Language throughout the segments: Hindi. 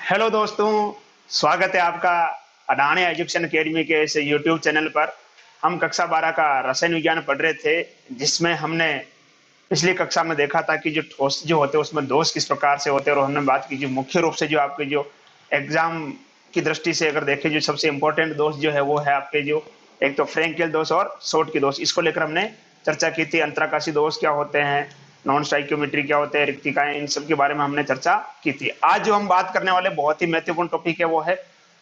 हेलो दोस्तों, स्वागत है आपका अडानी एजुकेशन अकेडमी के इस यूट्यूब चैनल पर। हम कक्षा 12 का रसायन विज्ञान पढ़ रहे थे, जिसमें हमने पिछली कक्षा में देखा था कि जो ठोस जो होते हैं उसमें दोष किस प्रकार से होते हैं, और हमने बात की जो मुख्य रूप से जो आपके जो एग्जाम की दृष्टि से अगर देखें जो सबसे इंपॉर्टेंट दोष जो है वो है आपके जो एक तो फ्रेंकेल दोष और शॉर्ट की दोष। इसको लेकर हमने चर्चा की थी। अंतराकाशी दोष क्या होते हैं, नॉन स्टाइक्योमेट्री क्या होते हैं, रिक्तिकाएं, इन सब के बारे में हमने चर्चा की थी। आज जो हम बात करने वाले बहुत ही महत्वपूर्ण टॉपिक है वो है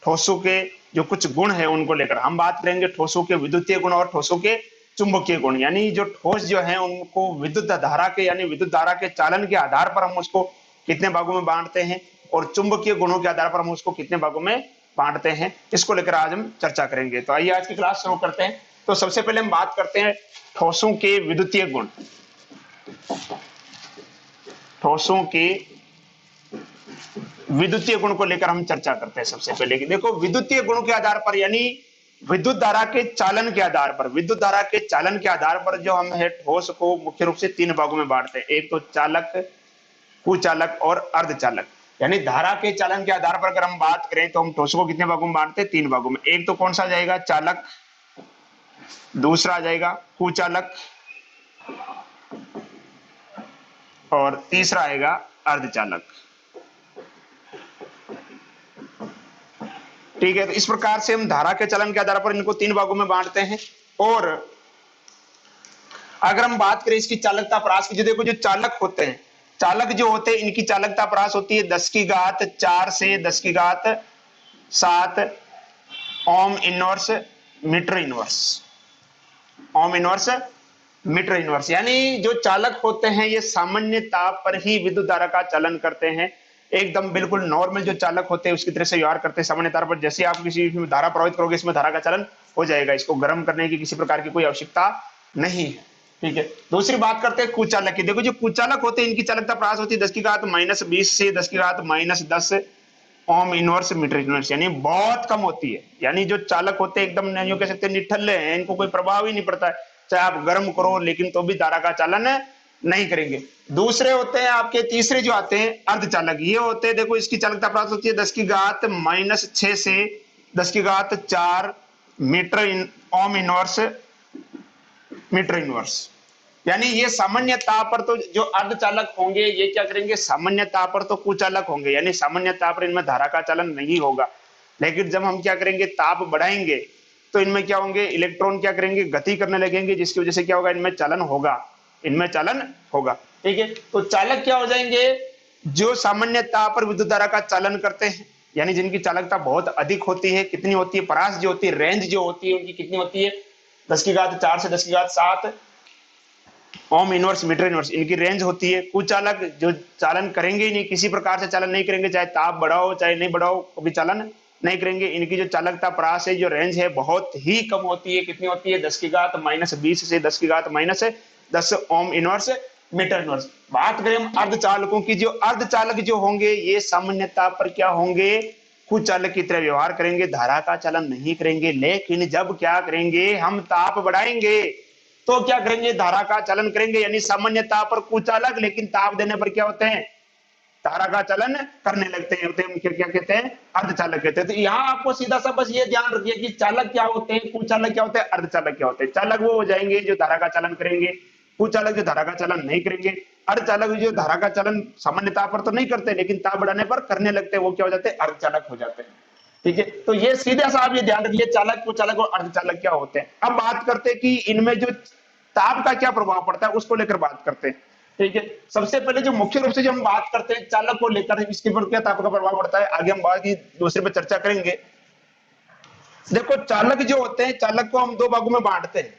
ठोसों के जो कुछ गुण है उनको लेकर हम बात करेंगे। ठोसों के विद्युतीय गुण और ठोसों के चुंबकीय गुण, यानी जो ठोस जो है उनको विद्युत धारा के यानी विद्युत धारा के चालन के आधार पर हम उसको कितने भागों में बांटते हैं, और चुंबकीय गुणों के आधार पर हम उसको कितने भागों में बांटते हैं, इसको लेकर आज हम चर्चा करेंगे। तो आइए आज की क्लास शुरू करते हैं। तो सबसे पहले हम बात करते हैं ठोसों के विद्युतीय गुण। ठोसों के विद्युतीय गुण को लेकर हम चर्चा करते हैं। सबसे पहले कि देखो, विद्युतीय गुणों के आधार पर यानी विद्युत धारा के चालन के आधार पर, विद्युत धारा के चालन के आधार पर जो हम है ठोस को मुख्य रूप से तीन भागों में बांटते हैं। एक तो चालक, कुचालक और अर्धचालक। यानी धारा के चालन के आधार पर अगर हम बात करें तो हम ठोस को कितने भागों में बांटते हैं? तीन भागों में। एक तो कौन सा जाएगा? चालक। दूसरा जाएगा कुचालक, और तीसरा आएगा अर्धचालक। ठीक है, तो इस प्रकार से हम धारा के चलन के आधार पर इनको तीन भागों में बांटते हैं। और अगर हम बात करें इसकी चालकता परास की, जो देखो जो चालक होते हैं, चालक जो होते हैं इनकी चालकता परास होती है 10⁴ से 10�7 ohm inverse metre inverse. Ohm inverse metre inverse, यानी जो चालक होते हैं ये सामान्य ताप पर ही विद्युत धारा का चालन करते हैं। एकदम बिल्कुल नॉर्मल जो चालक होते हैं उसकी तरह से व्यवहार करते हैं। सामान्य ताप पर जैसे आप किसी में धारा प्रवाहित करोगे इसमें धारा का चालन हो जाएगा। इसको गर्म करने की किसी प्रकार की कोई आवश्यकता नहीं है। ठीक है, दूसरी बात करते हैं कुचालक की। देखो जो कुचालक होते हैं इनकी चालकता परास होती है 10⁻⁻20 से 10⁻−10 ओम इनवर्स मीटर इनवर्स, यानी बहुत कम होती है। यानी जो चालक होते हैं एकदम नहीं कह सकते निठल्ले हैं, इनको कोई प्रभाव ही नहीं पड़ता है, चाहे आप गर्म करो लेकिन तो भी धारा का चालन नहीं करेंगे। दूसरे होते हैं आपके, तीसरे जो आते हैं अर्धचालक, ये होते हैं देखो इसकी चालकता प्राप्त होती है 10⁻⁻6 से 10⁴ metre ohm inverse metre inverse. यानी ये सामान्य ताप पर तो जो अर्धचालक होंगे ये क्या करेंगे, सामान्य ताप पर तो कुचालक होंगे, यानी सामान्य ताप पर इनमें धारा का चालन नहीं होगा। लेकिन जब हम क्या करेंगे, ताप बढ़ाएंगे तो इनमें क्या होंगे, इलेक्ट्रॉन क्या करेंगे, गति करने लगेंगे, जिसकी वजह से क्या होगा, इनमें चालन होगा, इनमें चालन होगा। ठीक है, तो चालक क्या हो जाएंगे, जो सामान्य ताप पर विद्युत धारा का चालन करते हैं, यानी जिनकी चालकता बहुत अधिक होती है। कितनी होती है? परास जो होती है, रेंज जो होती है उनकी कितनी होती है? 10⁴ से 10⁻7 ओम इनवर्स मीटर इनवर्स इनकी रेंज होती है। कुचालक जो चालन करेंगे ही नहीं, किसी प्रकार से चालन नहीं करेंगे, चाहे ताप बढ़ाओ चाहे नहीं बढ़ाओ, कभी चालन नहीं करेंगे। इनकी जो चालकता परास है, जो रेंज है, बहुत ही कम होती है। कितनी होती है? 10⁻⁻20 से 10⁻⁻10 ओम इनवर्स मीटर इनवर्स। बात करें हम अर्धचालकों की, जो अर्धचालक जो होंगे ये सामान्य ताप पर क्या होंगे, कुचालक की तरह व्यवहार करेंगे, धारा का चालन नहीं करेंगे। लेकिन जब क्या करेंगे, हम ताप बढ़ाएंगे तो क्या करेंगे, धारा का चालन करेंगे। यानी सामान्य ताप पर कुचालक, लेकिन ताप देने पर क्या होते हैं, धारा का चालन करने लगते हैं, होते हैं क्या कहते हैं, अर्धचालक कहते हैं। तो यहाँ आपको सीधा सा बस ये ध्यान रखिए कि चालक क्या होते हैं, कुचालक क्या होते हैं, अर्धचालक क्या होते हैं। चालक वो हो जाएंगे जो धारा का चालन करेंगे, कुचालक जो धारा का चालन नहीं करेंगे, अर्धचालक जो धारा का चालन सामान्य ताप पर तो नहीं करते लेकिन ताप बढ़ाने पर करने लगते हैं, वो क्या हो जाते हैं, अर्धचालक हो जाते हैं। ठीक है, तो ये सीधा सा आप ये ध्यान रखिए चालक, कुचालक और अर्धचालक क्या होते हैं। अब बात करते हैं कि इनमें जो ताप का क्या प्रभाव पड़ता है उसको लेकर बात करते हैं। ठीक है, सबसे पहले जो मुख्य रूप से जो हम बात करते हैं चालक को लेकर, इसके ऊपर क्या ताप का प्रभाव पड़ता है, आगे हम बात की दूसरे पे चर्चा करेंगे। देखो चालक जो होते हैं, चालक को हम दो भागों में बांटते हैं।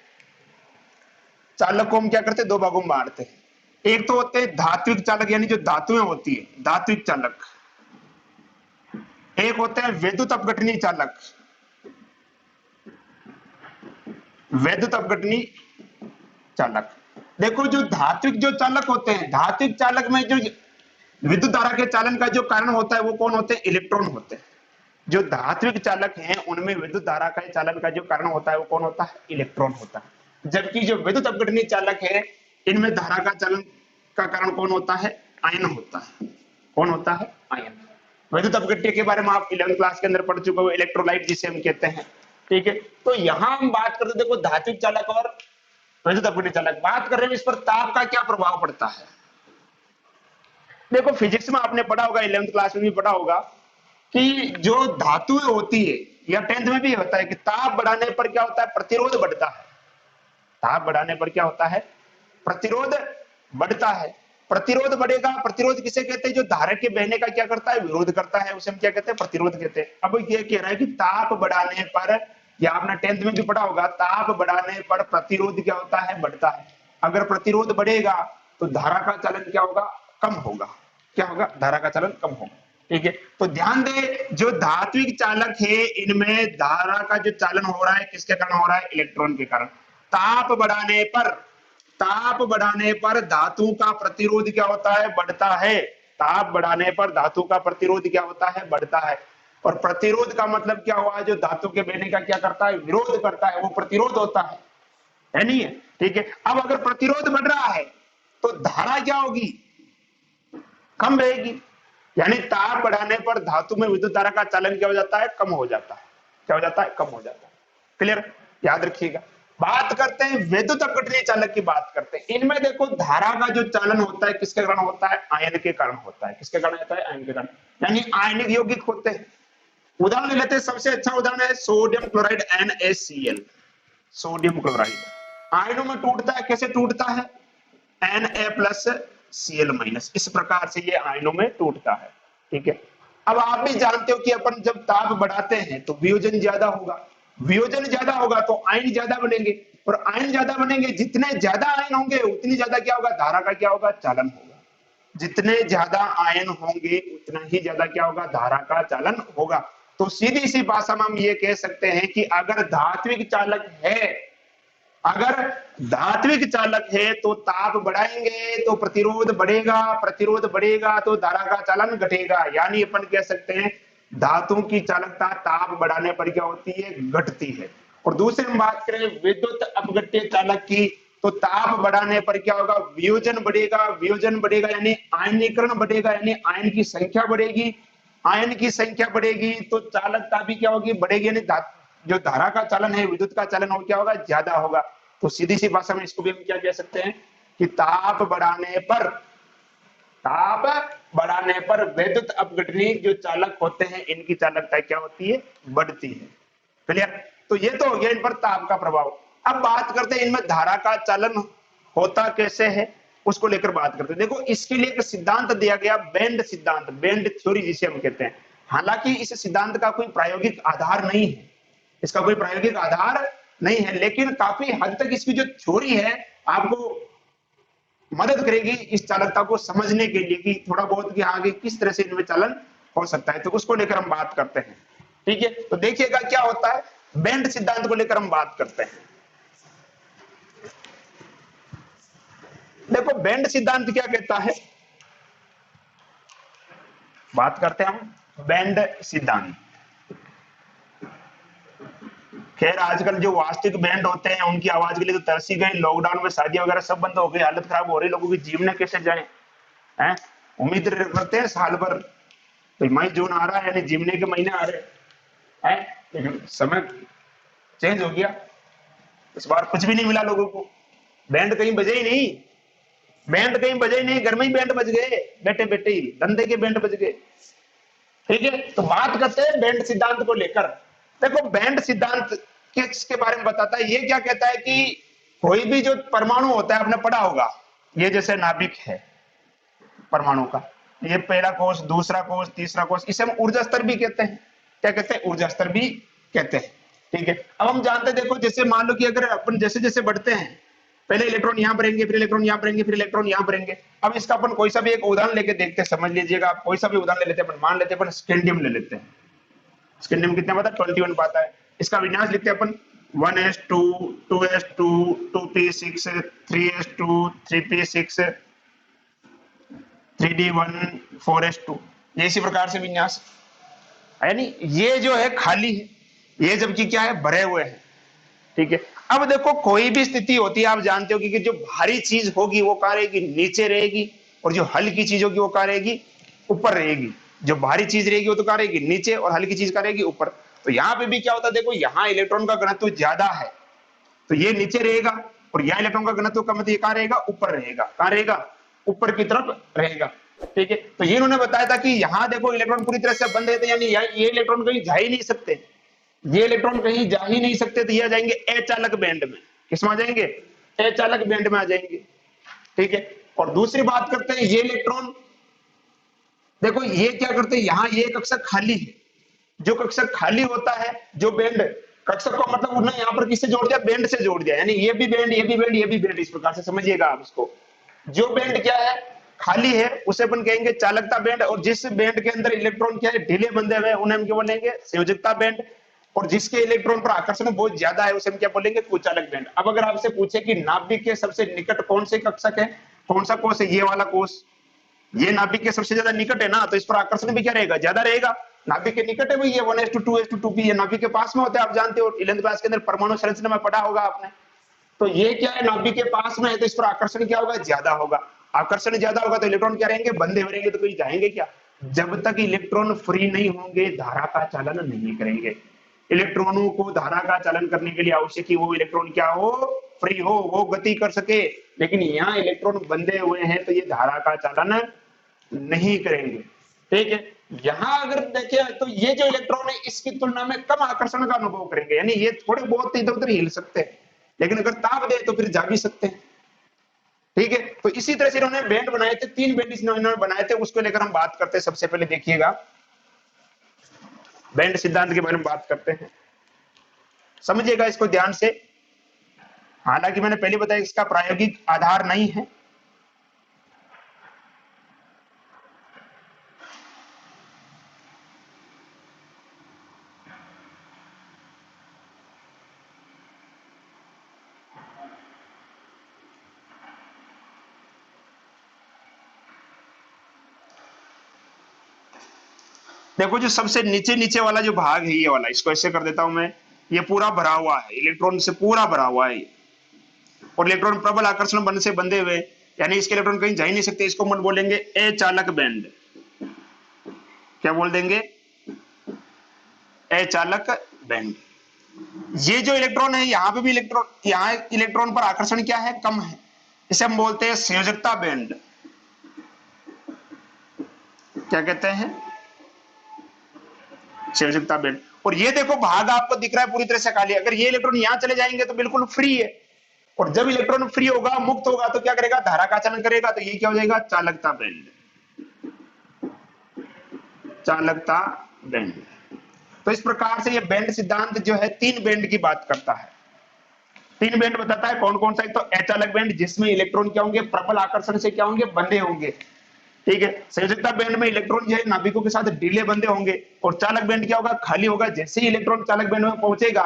चालक को हम क्या करते हैं, दो भागों में बांटते हैं। एक तो होते हैं धात्विक चालक, यानी जो धातुएं होती है, धात्विक चालक। एक होते हैं वैद्युत अपघटनीय चालक, वैद्युत अपघटनीय चालक। देखो जो धात्विक जो चालक होते हैं, धात्विक चालक में जो विद्युत धारा के चालन का जो कारण होता है वो कौन होते हैं, इलेक्ट्रॉन होते हैं। जो धात्विक चालक हैं उनमें विद्युत धारा का चालन का जो कारण होता है वो कौन होता है, इलेक्ट्रॉन होता है। जबकि जो विद्युत अपघटनीय चालक है इनमें धारा का चालन का कारण कौन होता है, आयन होता है। कौन होता है, आयन। विद्युत अपघट्य के बारे में आप 11वीं क्लास के अंदर पढ़ चुके हो, इलेक्ट्रोलाइट जिसे हम कहते हैं। ठीक है, तो यहां हम बात करते देखो धात्विक चालक और विद्युत अपघट्य चालक बात कर रहे हैं, इस पर ताप का क्या प्रभाव पड़ता है। देखो फिजिक्स में आपने पढ़ा होगा, 11वीं क्लास में भी पढ़ा होगा कि जो धातु होती है या 10th में भी होता है कि ताप बढ़ाने पर क्या होता है, प्रतिरोध बढ़ता है। ताप बढ़ाने पर क्या होता है, प्रतिरोध बढ़ता है। प्रतिरोध बढ़ेगा, प्रतिरोध किसे कहते हैं, जो धारा के बहने का क्या करता है, विरोध करता है, उसे हम क्या कहते हैं, प्रतिरोध कहते हैं। अब ये कह रहा है कि ताप बढ़ाने पर, या आपने 10th में भी पढ़ा होगा, ताप बढ़ाने पर प्रतिरोध क्या होता है, बढ़ता है। अगर प्रतिरोध बढ़ेगा तो धारा का चलन क्या होगा, कम होगा। क्या होगा, धारा का चलन कम होगा। ठीक है, तो ध्यान दे जो धात्विक चालक है इनमें धारा का जो चालन हो रहा है किसके कारण हो रहा है, इलेक्ट्रॉन के कारण। ताप बढ़ाने पर धातु का प्रतिरोध क्या होता है, बढ़ता है। ताप बढ़ाने पर धातु का प्रतिरोध क्या होता है, बढ़ता है। और प्रतिरोध का मतलब क्या हुआ, जो धातु के बहने का क्या करता है, विरोध करता है, वो प्रतिरोध होता है नहीं है। ठीक है, अब अगर प्रतिरोध बढ़ रहा है तो धारा क्या होगी, कम रहेगी। यानी ताप बढ़ाने पर धातु में विद्युत धारा का चालन क्या हो जाता है, कम हो जाता है। क्या हो जाता है, कम हो जाता है। क्लियर, याद रखिएगा। बात करते हैं विद्युत अपघटनीय चालक की बात करते हैं। इनमें देखो धारा का जो चालन होता है किसके कारण होता है, आयन के कारण होता है। किसके कारण होता है, आयन के कारण, यानी आयनिक यौगिक होते हैं। उदाहरण ले लेते हैं, सबसे अच्छा उदाहरण है sodium chloride NaCl। Sodium chloride आयनों में टूटता है, कैसे टूटता है, Na+Cl-, इस प्रकार से ये आयनों में टूटता है। ठीक है, अब आप भी जानते हो कि अपन जब ताप बढ़ाते हैं तो वियोजन ज्यादा होगा, वियोजन ज्यादा होगा तो आयन ज्यादा बनेंगे, और आयन ज्यादा बनेंगे, जितने ज्यादा आयन होंगे उतनी ज्यादा क्या होगा, धारा का क्या होगा, चालन होगा। जितने ज्यादा आयन होंगे उतना ही ज्यादा क्या होगा, धारा का चालन होगा। तो सीधी सी भाषा में हम ये कह सकते हैं कि अगर धात्विक चालक है तो ताप बढ़ाएंगे तो प्रतिरोध बढ़ेगा, प्रतिरोध बढ़ेगा तो धारा का चालन घटेगा। यानी अपन कह सकते हैं धातु की चालकता ताप बढ़ाने पर क्या होती है, घटती है। और दूसरी हम बात करें विद्युत अपघट्य चालक की, तो ताप बढ़ाने पर क्या होगा, वियोजन बढ़ेगा, वियोजन बढ़ेगा यानी आयनीकरण बढ़ेगा, यानी आयन की संख्या बढ़ेगी। आयन की संख्या बढ़ेगी तो चालकता भी क्या होगी, बढ़ेगी, यानी जो धारा का चालन है, विद्युत का चालन हो क्या होगा, ज्यादा होगा। तो सीधी सी भाषा में इसको भी हम क्या कह सकते हैं कि ताप बढ़ाने पर विद्युत अपघटनीय जो चालक होते हैं इनकी चालकता क्या होती है, बढ़ती है। क्लियर, तो ये तो हो गया इन पर ताप का प्रभाव। अब बात करते हैं इनमें धारा का चालन होता कैसे है, उसको लेकर बात करते हैं। देखो इसके लिए एक सिद्धांत दिया गया, बेंड सिद्धांत, बेंड थ्योरी जिसे हम कहते हैं। हालांकि इस सिद्धांत का कोई प्रायोगिक आधार नहीं है, इसका कोई प्रायोगिक आधार नहीं है, लेकिन काफी हद तक इसकी जो थ्योरी है आपको मदद करेगी इस चालकता को समझने के लिए कि थोड़ा बहुत कि आगे किस तरह से इनमें चालन हो सकता है। तो उसको लेकर हम बात करते हैं। ठीक है, तो देखिएगा क्या होता है, बेंड सिद्धांत को लेकर हम बात करते हैं। देखो बेंड सिद्धांत क्या कहता है, बात करते हैं हम बेंड सिद्धांत। खैर आजकल जो वास्तविक बैंड होते हैं उनकी आवाज के लिए तो तरसी गए, लॉकडाउन में शादियां वगैरह सब बंद हो गई, हालत खराब हो रही, लोगों की जीवन कैसे जाए हैं। उम्मीद करते हैं साल भर, तो मई जून आ रहा है यानी जीवने के महीने आ रहे हैं, लेकिन समय चेंज हो गया। इस बार कुछ भी नहीं मिला लोगों को, बैंड कहीं बजे ही नहीं, बैंड कहीं बजे ही नहीं, घर में ही बैंड बज गए, बैठे बैठे ही धंधे के बैंड बज गए। ठीक है, तो बात करते हैं बैंड सिद्धांत को लेकर। देखो बैंड सिद्धांत किसके बारे में बताता है, ये क्या कहता है कि कोई भी जो परमाणु होता है, आपने पढ़ा होगा, ये जैसे नाभिक है परमाणु का, ये पहला कोष, दूसरा कोष, तीसरा कोष, इसे हम ऊर्जा स्तर भी कहते हैं। क्या कहते हैं, ऊर्जा स्तर भी कहते हैं। ठीक है, अब हम जानते हैं, देखो जैसे मान लो कि अगर अपन जैसे जैसे बढ़ते हैं, पहले इलेक्ट्रॉन यहां भरेंगे, फिर इलेक्ट्रॉन यहां भरेंगे, फिर इलेक्ट्रॉन यहां भरेंगे। अब इसका अपन कोई सा भी एक उदाहरण लेके देखते हैं, समझ लीजिएगा आप, कोई सा भी उदाहरण ले लेते हैं अपन, मान लेते हैं अपन स्कैंडियम ले लेते हैं। स्कैंडियम कितना पाता है, 21 पाता है। इसका विन्यास लिखते हैं अपन 1s2 2s2 2p6 3s2 3p6 3d1 4s2, ये इसी प्रकार से विन्यास, यानी ये जो है खाली है, ये जबकि क्या है, भरे हुए हैं। ठीक है, अब देखो कोई भी स्थिति होती है, आप जानते हो कि जो भारी चीज होगी वो कहां रहेगी, नीचे रहेगी, और जो हल्की चीज होगी वो कहां रहेगी, ऊपर रहेगी। जो भारी चीज रहेगी वो तो कहाँ रहेगी, नीचे, और हल्की चीज कहाँ रहेगी, ऊपर। तो यहाँ पे भी क्या होता है, देखो यहाँ इलेक्ट्रॉन का घनत्व ज्यादा है तो ये नीचे रहेगा, और यहाँ इलेक्ट्रॉन का घनत्व कम है तो ये कहाँ रहेगा, ऊपर रहेगा। कहाँ रहेगा, ऊपर की तरफ रहेगा। ठीक है, तो ये इन्होंने बताया था कि यहाँ देखो इलेक्ट्रॉन पूरी तरह से बंद है, तो यानी ये इलेक्ट्रॉन कहीं जा ही नहीं सकते, ये इलेक्ट्रॉन कहीं जा ही नहीं सकते, तो ये आ जाएंगे अचालक बैंड में। किसमें आ जाएंगे, अचालक बैंड में आ जाएंगे। ठीक है, और दूसरी बात करते हैं, ये इलेक्ट्रॉन देखो ये क्या करते हैं, यहाँ ये कक्षा खाली है, जो कक्षा खाली होता है, जो बैंड कक्षा को मतलब उन्होंने यहाँ पर किससे जोड़ दिया, बैंड से जोड़ दिया, यानी ये भी बैंड, ये भी बैंड, ये भी बैंड, इस प्रकार से समझिएगा आप इसको। जो बैंड क्या है, खाली है, उसे अपन कहेंगे चालकता बैंड, और जिस बैंड के अंदर इलेक्ट्रॉन क्या है, ढीले बंधे हुए हैं, उन्हें हम क्या बोलेंगे, संयोजकता बैंड। और जिसके इलेक्ट्रॉन पर आकर्षण बहुत ज्यादा है उसे हम क्या बोलेंगे, कुचालक बैंड। अब अगर आपसे पूछे कि नाभिक के सबसे निकट कौन से कक्षक है, कौन सा कोष है, ये वाला कोष, ये नाभिक के सबसे ज्यादा निकट है ना, तो इस पर आकर्षण भी क्या रहेगा, ज्यादा रहेगा। नाभिक के निकट है भाई, ये 1:2:2p, ये नाभिक के पास में होता है, आप जानते हो 11th क्लास के अंदर परमाणु संरचना में पढ़ा होगा आपने। तो ये क्या है, नाभिक के पास में है, तो इस पर आकर्षण क्या होगा, ज्यादा होगा। आकर्षण ज्यादा होगा तो इलेक्ट्रॉन क्या रहेंगे, बंधे हुए रहेंगे, तो कहीं जाएंगे क्या। जब तक इलेक्ट्रॉन फ्री नहीं होंगे धारा का चालन नहीं करेंगे। इलेक्ट्रॉनों को धारा का चालन करने के लिए आवश्यक है वो इलेक्ट्रॉन क्या हो, फ्री हो, वो गति कर सके। लेकिन यहाँ इलेक्ट्रॉन बंधे हुए हैं तो ये धारा का चालन नहीं करेंगे। ठीक है, यहां अगर देखें तो ये जो इलेक्ट्रॉन है इसकी तुलना में कम आकर्षण का अनुभव करेंगे, यानी ये थोड़े बहुत इधर उधर हिल सकते हैं, लेकिन अगर ताप दे तो फिर जा भी सकते हैं। ठीक है, तो इसी तरह से इन्होंने बैंड बनाए थे, 3 बैंड इन्होंने बनाए थे, उसको लेकर हम बात करते हैं। सबसे पहले देखिएगा बैंड सिद्धांत के बारे में बात करते हैं, समझिएगा इसको ध्यान से। हालांकि मैंने पहले बताया इसका प्रायोगिक आधार नहीं है। देखो जो सबसे नीचे नीचे वाला जो भाग है ये वाला, इसको ऐसे कर देता हूं मैं, ये पूरा भरा हुआ है, इलेक्ट्रॉन से पूरा भरा हुआ है, और इलेक्ट्रॉन प्रबल आकर्षण बंध से बंधे हुए, यानी इसके इलेक्ट्रॉन कहीं जा ही नहीं सकते, इसको हम बोलेंगे अचालक बैंड। क्या बोल देंगे, अचालक बैंड। ये जो इलेक्ट्रॉन है यहाँ पे भी इलेक्ट्रॉन, यहाँ इलेक्ट्रॉन पर आकर्षण क्या है, कम है, इसे हम बोलते हैं संयोजकता बैंड। क्या कहते हैं, संयोजकता बैंड। और ये देखो भाग आपको दिख रहा है पूरी तरह से खाली, अगर ये इलेक्ट्रॉन यहां चले जाएंगे तो बिल्कुल फ्री है, और जब इलेक्ट्रॉन फ्री होगा, मुक्त होगा, तो क्या करेगा, धारा का चलन करेगा, तो ये क्या हो जाएगा, चालकता बैंड। चालकता बैंड। तो इस प्रकार से ये बैंड सिद्धांत जो है 3 बैंड की बात करता है। 3 बैंड बताता है कौन कौन सा, एक तो अचालक बैंड जिसमें इलेक्ट्रॉन क्या होंगे, प्रबल आकर्षण से क्या होंगे, बंधे होंगे। ठीक है, संयोजकता बैंड में इलेक्ट्रॉन जो है नाभिकों के साथ ढीले बंधे होंगे, और चालक बैंड क्या होगा, खाली होगा। जैसे ही इलेक्ट्रॉन चालक बैंड में पहुंचेगा,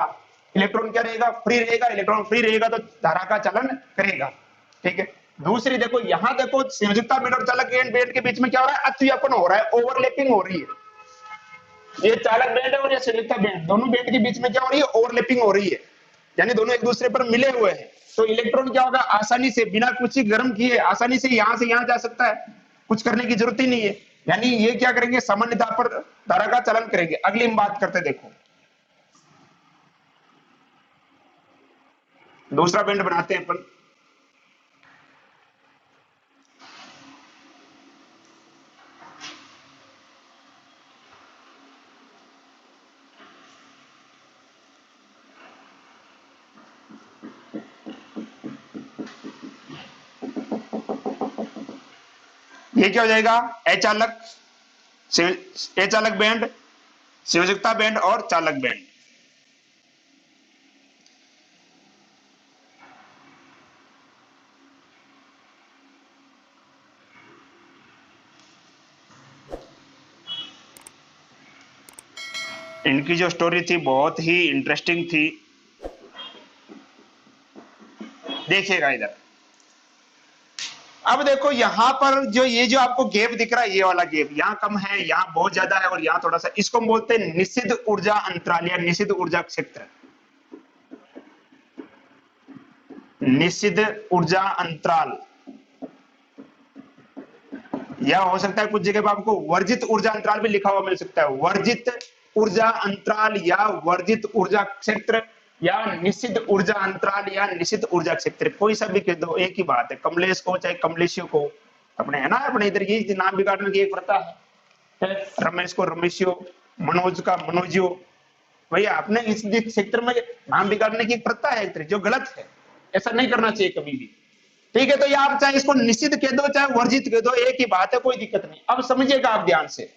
इलेक्ट्रॉन क्या रहेगा, फ्री रहेगा। इलेक्ट्रॉन फ्री रहेगा तो धारा का चालन करेगा। ठीक है, दूसरी देखो, यहां देखो संयोजकता बैंड और चालक बैंड के बीच में क्या हो रहा है, अतिव्यापन हो रहा है, ओवरलैपिंग हो रही है। ये चालक बैंड है और ये संयोजकता बैंड, दोनों बैंड के बीच में क्या हो रही है, ओवरलैपिंग हो रही है, यानी दोनों एक दूसरे पर मिले हुए हैं। तो इलेक्ट्रॉन क्या होगा, आसानी से बिना कुछ गर्म किए आसानी से यहां जा सकता है, कुछ करने की जरूरत ही नहीं है। यानी ये क्या करेंगे, सामान्यता पर धारा का चालन करेंगे। अगली हम बात करते, देखो दूसरा बैंड बनाते हैं अपन। ये क्या हो जाएगा, अचालक, अचालक बैंड, संयोजकता बैंड और चालक बैंड। इनकी जो स्टोरी थी बहुत ही इंटरेस्टिंग थी। देखिएगा इधर, अब देखो यहां पर जो ये जो आपको गैप दिख रहा है, ये वाला गैप यहाँ कम है, यहाँ बहुत ज्यादा है, और यहाँ थोड़ा सा, इसको हम बोलते हैं निषिद्ध ऊर्जा अंतराल या निषिद्ध ऊर्जा क्षेत्र। निषिद्ध ऊर्जा अंतराल या हो सकता है कुछ जगह पर आपको वर्जित ऊर्जा अंतराल भी लिखा हुआ मिल सकता है, वर्जित ऊर्जा अंतराल या वर्जित ऊर्जा क्षेत्र या निषिद्ध ऊर्जा अंतराल या निषिद्ध ऊर्जा क्षेत्र, कोई सा भी कह दो एक ही बात है। कमलेश को चाहे कमलेशियो को, अपने है ना, अपने इधर ये नाम बिगाड़ने की एक प्रथा है। रमेश को रमेशियो, मनोज का मनोजियो, भैया अपने इस क्षेत्र में नाम बिगाड़ने की प्रथा है जो गलत है, ऐसा नहीं करना चाहिए कभी भी। ठीक है, तो ये आप चाहे इसको निषिद्ध कह दो चाहे वर्जित कह दो, एक ही बात है, कोई दिक्कत नहीं। अब समझिएगा आप ध्यान से,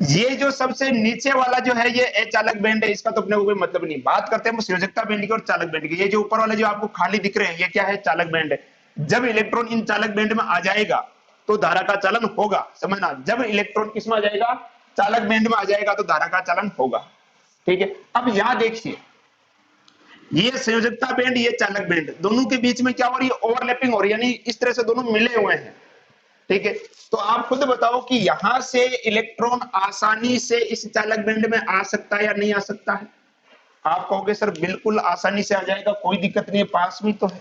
ये जो सबसे नीचे वाला जो है ये अचालक बैंड है, इसका तो अपने को कोई मतलब नहीं। बात करते हैं संयोजकता बैंड की और चालक बैंड की। ये जो ऊपर वाले जो आपको खाली दिख रहे हैं ये क्या है, चालक बैंड है। जब इलेक्ट्रॉन इन चालक बैंड में आ जाएगा तो धारा का चालन होगा, समझना। जब इलेक्ट्रॉन किस में आ जाएगा, चालक बैंड में आ जाएगा तो धारा का चालन होगा। ठीक है, अब यहां देखिए, ये संयोजकता बैंड, ये चालक बैंड, दोनों के बीच में क्या हो रही है, ओवरलैपिंग हो रही है, यानी इस तरह से दोनों मिले हुए हैं। ठीक है, तो आप खुद बताओ कि यहां से इलेक्ट्रॉन आसानी से इस चालक बैंड में आ सकता है या नहीं आ सकता है। आप कहोगे सर बिल्कुल आसानी से आ जाएगा, कोई दिक्कत नहीं है, पास भी तो है।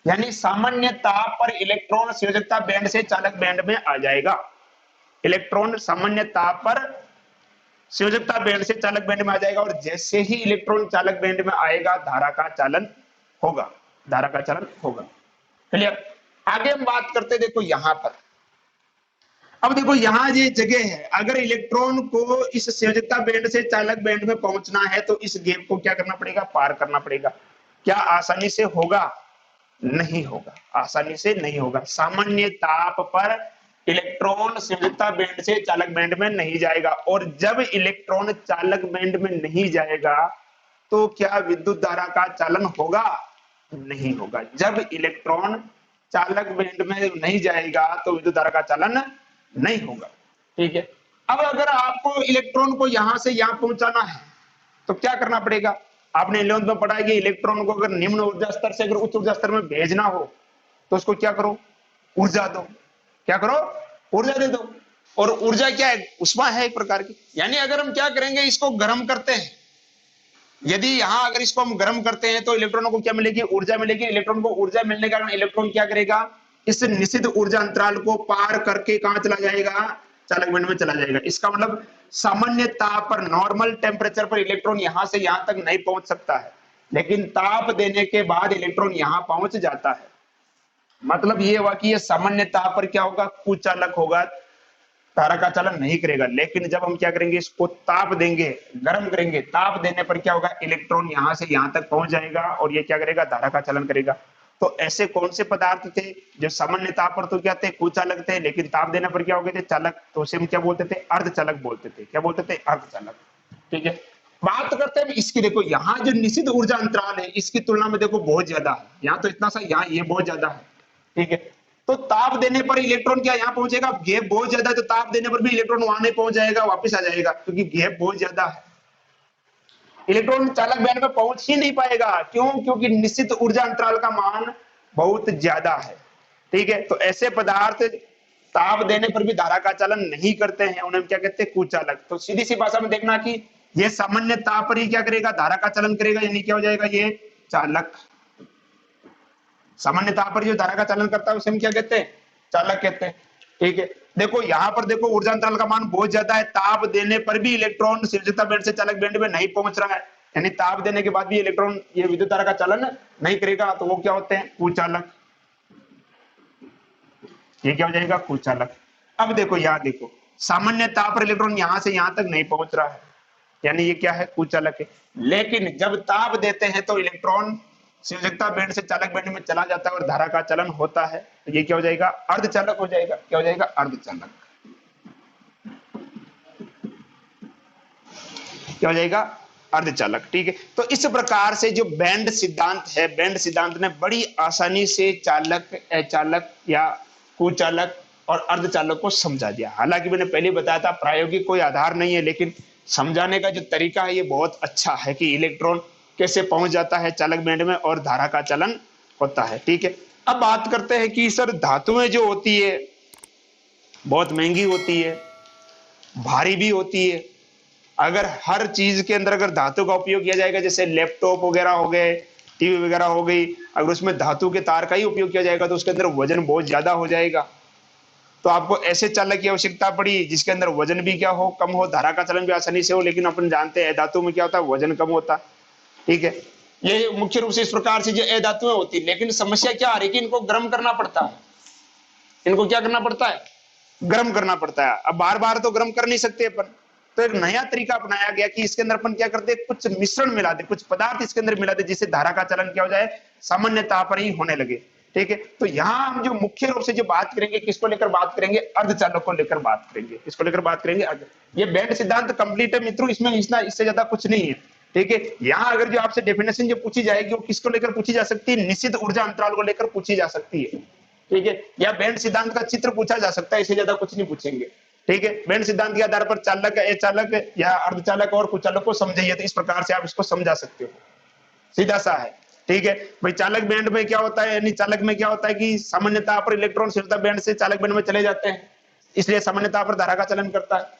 यानी सामान्य ताप पर इलेक्ट्रॉन संयोजकता बैंड से चालक बैंड में आ जाएगा। इलेक्ट्रॉन सामान्य ताप पर संयोजकता बैंड से चालक बैंड में आ जाएगा, और जैसे ही इलेक्ट्रॉन चालक बैंड में आएगा धारा का चालन होगा, धारा का चालन होगा। क्लियर। आगे हम बात करते हैं, देखो यहां पर, अब देखो यहां ये जगह है, अगर इलेक्ट्रॉन को इस संयोजकता बैंड से चालक बैंड में पहुंचना है तो इस गैप को क्या करना पड़ेगा, पार करना पड़ेगा। क्या आसानी से होगा, नहीं होगा, आसानी से नहीं होगा। सामान्य ताप पर इलेक्ट्रॉन संयोजकता बैंड से चालक बैंड में नहीं जाएगा, और जब इलेक्ट्रॉन चालक बैंड में नहीं जाएगा तो क्या विद्युत धारा का चालन होगा, नहीं होगा। जब इलेक्ट्रॉन चालक बैंड में नहीं जाएगा तो विद्युत धारा का चालन नहीं होगा। ठीक है, अब अगर आपको इलेक्ट्रॉन को यहां से यहां पहुंचाना है तो क्या करना पड़ेगा, आपने 11th में पढ़ा है कि इलेक्ट्रॉन को अगर निम्न ऊर्जा स्तर से अगर उच्च ऊर्जा स्तर में भेजना हो तो उसको क्या करो, ऊर्जा दो। क्या करो, ऊर्जा दे दो। और ऊर्जा क्या है, उष्मा है एक प्रकार की। यानी अगर हम क्या करेंगे, इसको गर्म करते हैं, यदि यहां अगर इसको हम गर्म करते हैं तो इलेक्ट्रॉनों को क्या मिलेगी, ऊर्जा मिलेगी। इलेक्ट्रॉन को ऊर्जा मिलने के कारण इलेक्ट्रॉन क्या करेगा, इस निश्चित ऊर्जा अंतराल को पार करके कहां चला जाएगा, चालक बैंड में चला जाएगा। इसका मतलब सामान्य ताप पर, नॉर्मल टेम्परेचर पर इलेक्ट्रॉन यहां से यहां तक नहीं पहुंच सकता है, लेकिन ताप देने के बाद इलेक्ट्रॉन यहां पहुंच जाता है। मतलब ये हुआ कि ये सामान्य ताप पर क्या होगा, कुचालक होगा, धारा का चालन नहीं करेगा। लेकिन जब हम क्या करेंगे, इसको ताप देंगे, गर्म करेंगे, ताप देने पर क्या होगा, इलेक्ट्रॉन यहां से यहां तक पहुंच जाएगा और ये क्या करेगा, धारा का चालन करेगा। तो ऐसे कौन से पदार्थ थे जो सामान्य ताप पर तो क्या थे, कुचालक थे, लेकिन ताप देने पर क्या हो गए थे, चालक। तो उसे हम क्या बोलते थे, अर्धचालक बोलते थे। क्या बोलते थे, अर्धचालक। ठीक है, बात करते हैं इसकी। देखो यहाँ जो निश्चित ऊर्जा अंतराल है इसकी तुलना में देखो बहुत ज्यादा है, यहाँ तो इतना सा, यहाँ ये बहुत ज्यादा है। ठीक है, तो ताप देने पर इलेक्ट्रॉन क्या यहाँ पहुंचेगा, गैप बहुत ज्यादा है, तो ताप देने पर भी इलेक्ट्रॉन वहां नहीं पहुंच जाएगा, वापस आ जाएगा, क्योंकि गैप बहुत ज्यादा है। इलेक्ट्रॉन चालक बैंड में पहुंच ही नहीं पाएगा, क्यों, क्योंकि निश्चित ऊर्जा अंतराल का मान बहुत ज्यादा है। ठीक है, तो ऐसे पदार्थ ताप देने पर भी धारा का चालन नहीं करते हैं, उन्हें क्या कहते हैं, कुचालक। तो सीधी सी भाषा में देखना कि ये सामान्य ताप पर ही क्या करेगा, धारा का चालन करेगा, यानी क्या हो जाएगा, ये चालक। सामान्य ताप पर जो धारा का चालन करता है उसे हम क्या कहते हैं, चालक कहते हैं। ठीक है, देखो यहाँ पर देखो ऊर्जा अंतराल का मान बहुत ज्यादा है, ताप देने पर भी इलेक्ट्रॉन संयोजकता बैंड से चालक बैंड में नहीं पहुंच रहा है, यानी ताप देने के बाद भी इलेक्ट्रॉन ये विद्युत धारा का चालन नहीं करेगा, तो वो क्या होते हैं, कुचालक। ये क्या हो जाएगा, कुचालक। अब देखो यहाँ देखो, सामान्य ताप पर इलेक्ट्रॉन यहां से यहां तक नहीं पहुंच रहा है, यानी ये क्या है, कुचालक है। लेकिन जब ताप देते हैं तो इलेक्ट्रॉन संयोजकता बैंड से चालक बैंड में चला जाता है और धारा का चलन होता है, तो ये क्या हो जाएगा, अर्धचालक हो जाएगा। क्या हो जाएगा, अर्धचालक। क्या हो जाएगा, अर्धचालक। ठीक है, तो इस प्रकार से जो बैंड सिद्धांत है, बैंड सिद्धांत ने बड़ी आसानी से चालक, अचालक या कुचालक और अर्धचालक को समझा दिया। हालांकि मैंने पहले बताया था प्रायोगिक कोई आधार नहीं है, लेकिन समझाने का जो तरीका है ये बहुत अच्छा है कि इलेक्ट्रॉन कैसे पहुंच जाता है चालक बैंड में और धारा का चलन होता है। ठीक है, अब बात करते हैं कि सर धातुएं जो होती है बहुत महंगी होती है, भारी भी होती है। अगर हर चीज के अंदर अगर धातु का उपयोग किया जाएगा, जैसे लैपटॉप वगैरह हो गए, टीवी वगैरह हो गई, अगर उसमें धातु के तार का ही उपयोग किया जाएगा तो उसके अंदर वजन बहुत ज्यादा हो जाएगा। तो आपको ऐसे चालक की आवश्यकता पड़ी जिसके अंदर वजन भी क्या हो, कम हो, धारा का चलन भी आसानी से हो। लेकिन अपन जानते हैं धातु में क्या होता है, वजन कम होता। ठीक है, ये मुख्य रूप से इस प्रकार से जो अधातुएं होती है। लेकिन समस्या क्या आ रही है कि इनको गर्म करना पड़ता है। इनको क्या करना पड़ता है, गर्म करना पड़ता है। अब बार बार तो गर्म कर नहीं सकते अपन, तो एक नया तरीका अपनाया गया कि इसके अंदर अपन क्या करते हैं, कुछ मिश्रण मिला दे, कुछ पदार्थ इसके अंदर मिला दे, जिससे धारा का चलन क्या हो जाए, सामान्य ताप पर ही होने लगे। ठीक है, तो यहाँ हम जो मुख्य रूप से जो बात करेंगे, किसको लेकर बात करेंगे, अर्धचालक को लेकर बात करेंगे। किसको लेकर बात करेंगे, ये बैंड सिद्धांत कंप्लीट है मित्रों, इसमें इससे ज्यादा कुछ नहीं है। ठीक है, यहाँ अगर जो आपसे डेफिनेशन जो पूछी जाएगी वो किसको लेकर पूछी जा सकती है, निश्चित ऊर्जा अंतराल को लेकर पूछी जा सकती है। ठीक है, या बैंड सिद्धांत का चित्र पूछा जा सकता है, इससे ज्यादा कुछ नहीं पूछेंगे। ठीक है, बैंड सिद्धांत के आधार पर चालक, अचालक या अर्धचालक और कुचालक को समझिए, तो इस प्रकार से आप इसको समझा सकते हो, सीधा सा है। ठीक है भाई, चालक बैंड में क्या होता है, यानी चालक में क्या होता है कि सामान्यतः पर इलेक्ट्रॉन शीर्षता बैंड से चालक बैंड में चले जाते हैं, इसलिए सामान्यतः पर धारा का चलन करता है।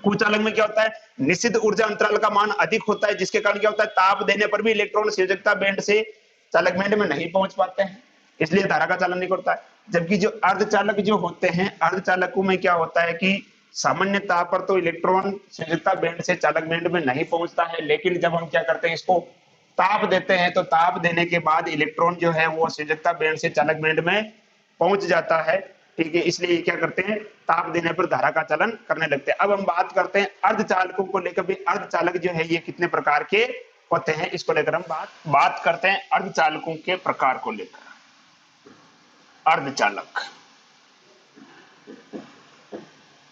कुचालक में क्या होता है, निश्चित ऊर्जा अंतराल का मान अधिक होता है, जिसके कारण क्या होता है, ताप देने पर भी इलेक्ट्रॉन शीर्षकता बैंड से चालक बैंड में नहीं पहुंच पाते हैं, इसलिए धारा का चलन नहीं करता है। जबकि जो अर्धचालक जो होते हैं, अर्धचालकों में क्या होता है कि सामान्यतः पर तो इलेक्ट्रॉन शीर्षकता बैंड से चालक बैंड में नहीं पहुंचता है, लेकिन जब हम क्या करते हैं, इसको ताप देते हैं, तो ताप देने के बाद इलेक्ट्रॉन जो है वो शीर्षकता बैंड से चालक बैंड में पहुंच जाता है। ठीक है, इसलिए क्या करते हैं, ताप देने पर धारा का चलन करने लगते हैं। अब हम बात करते हैं अर्धचालकों को लेकर भी। अर्धचालक जो है ये कितने प्रकार के होते हैं, इसको लेकर हम बात करते हैं, अर्धचालकों के प्रकार को लेकर। अर्धचालक,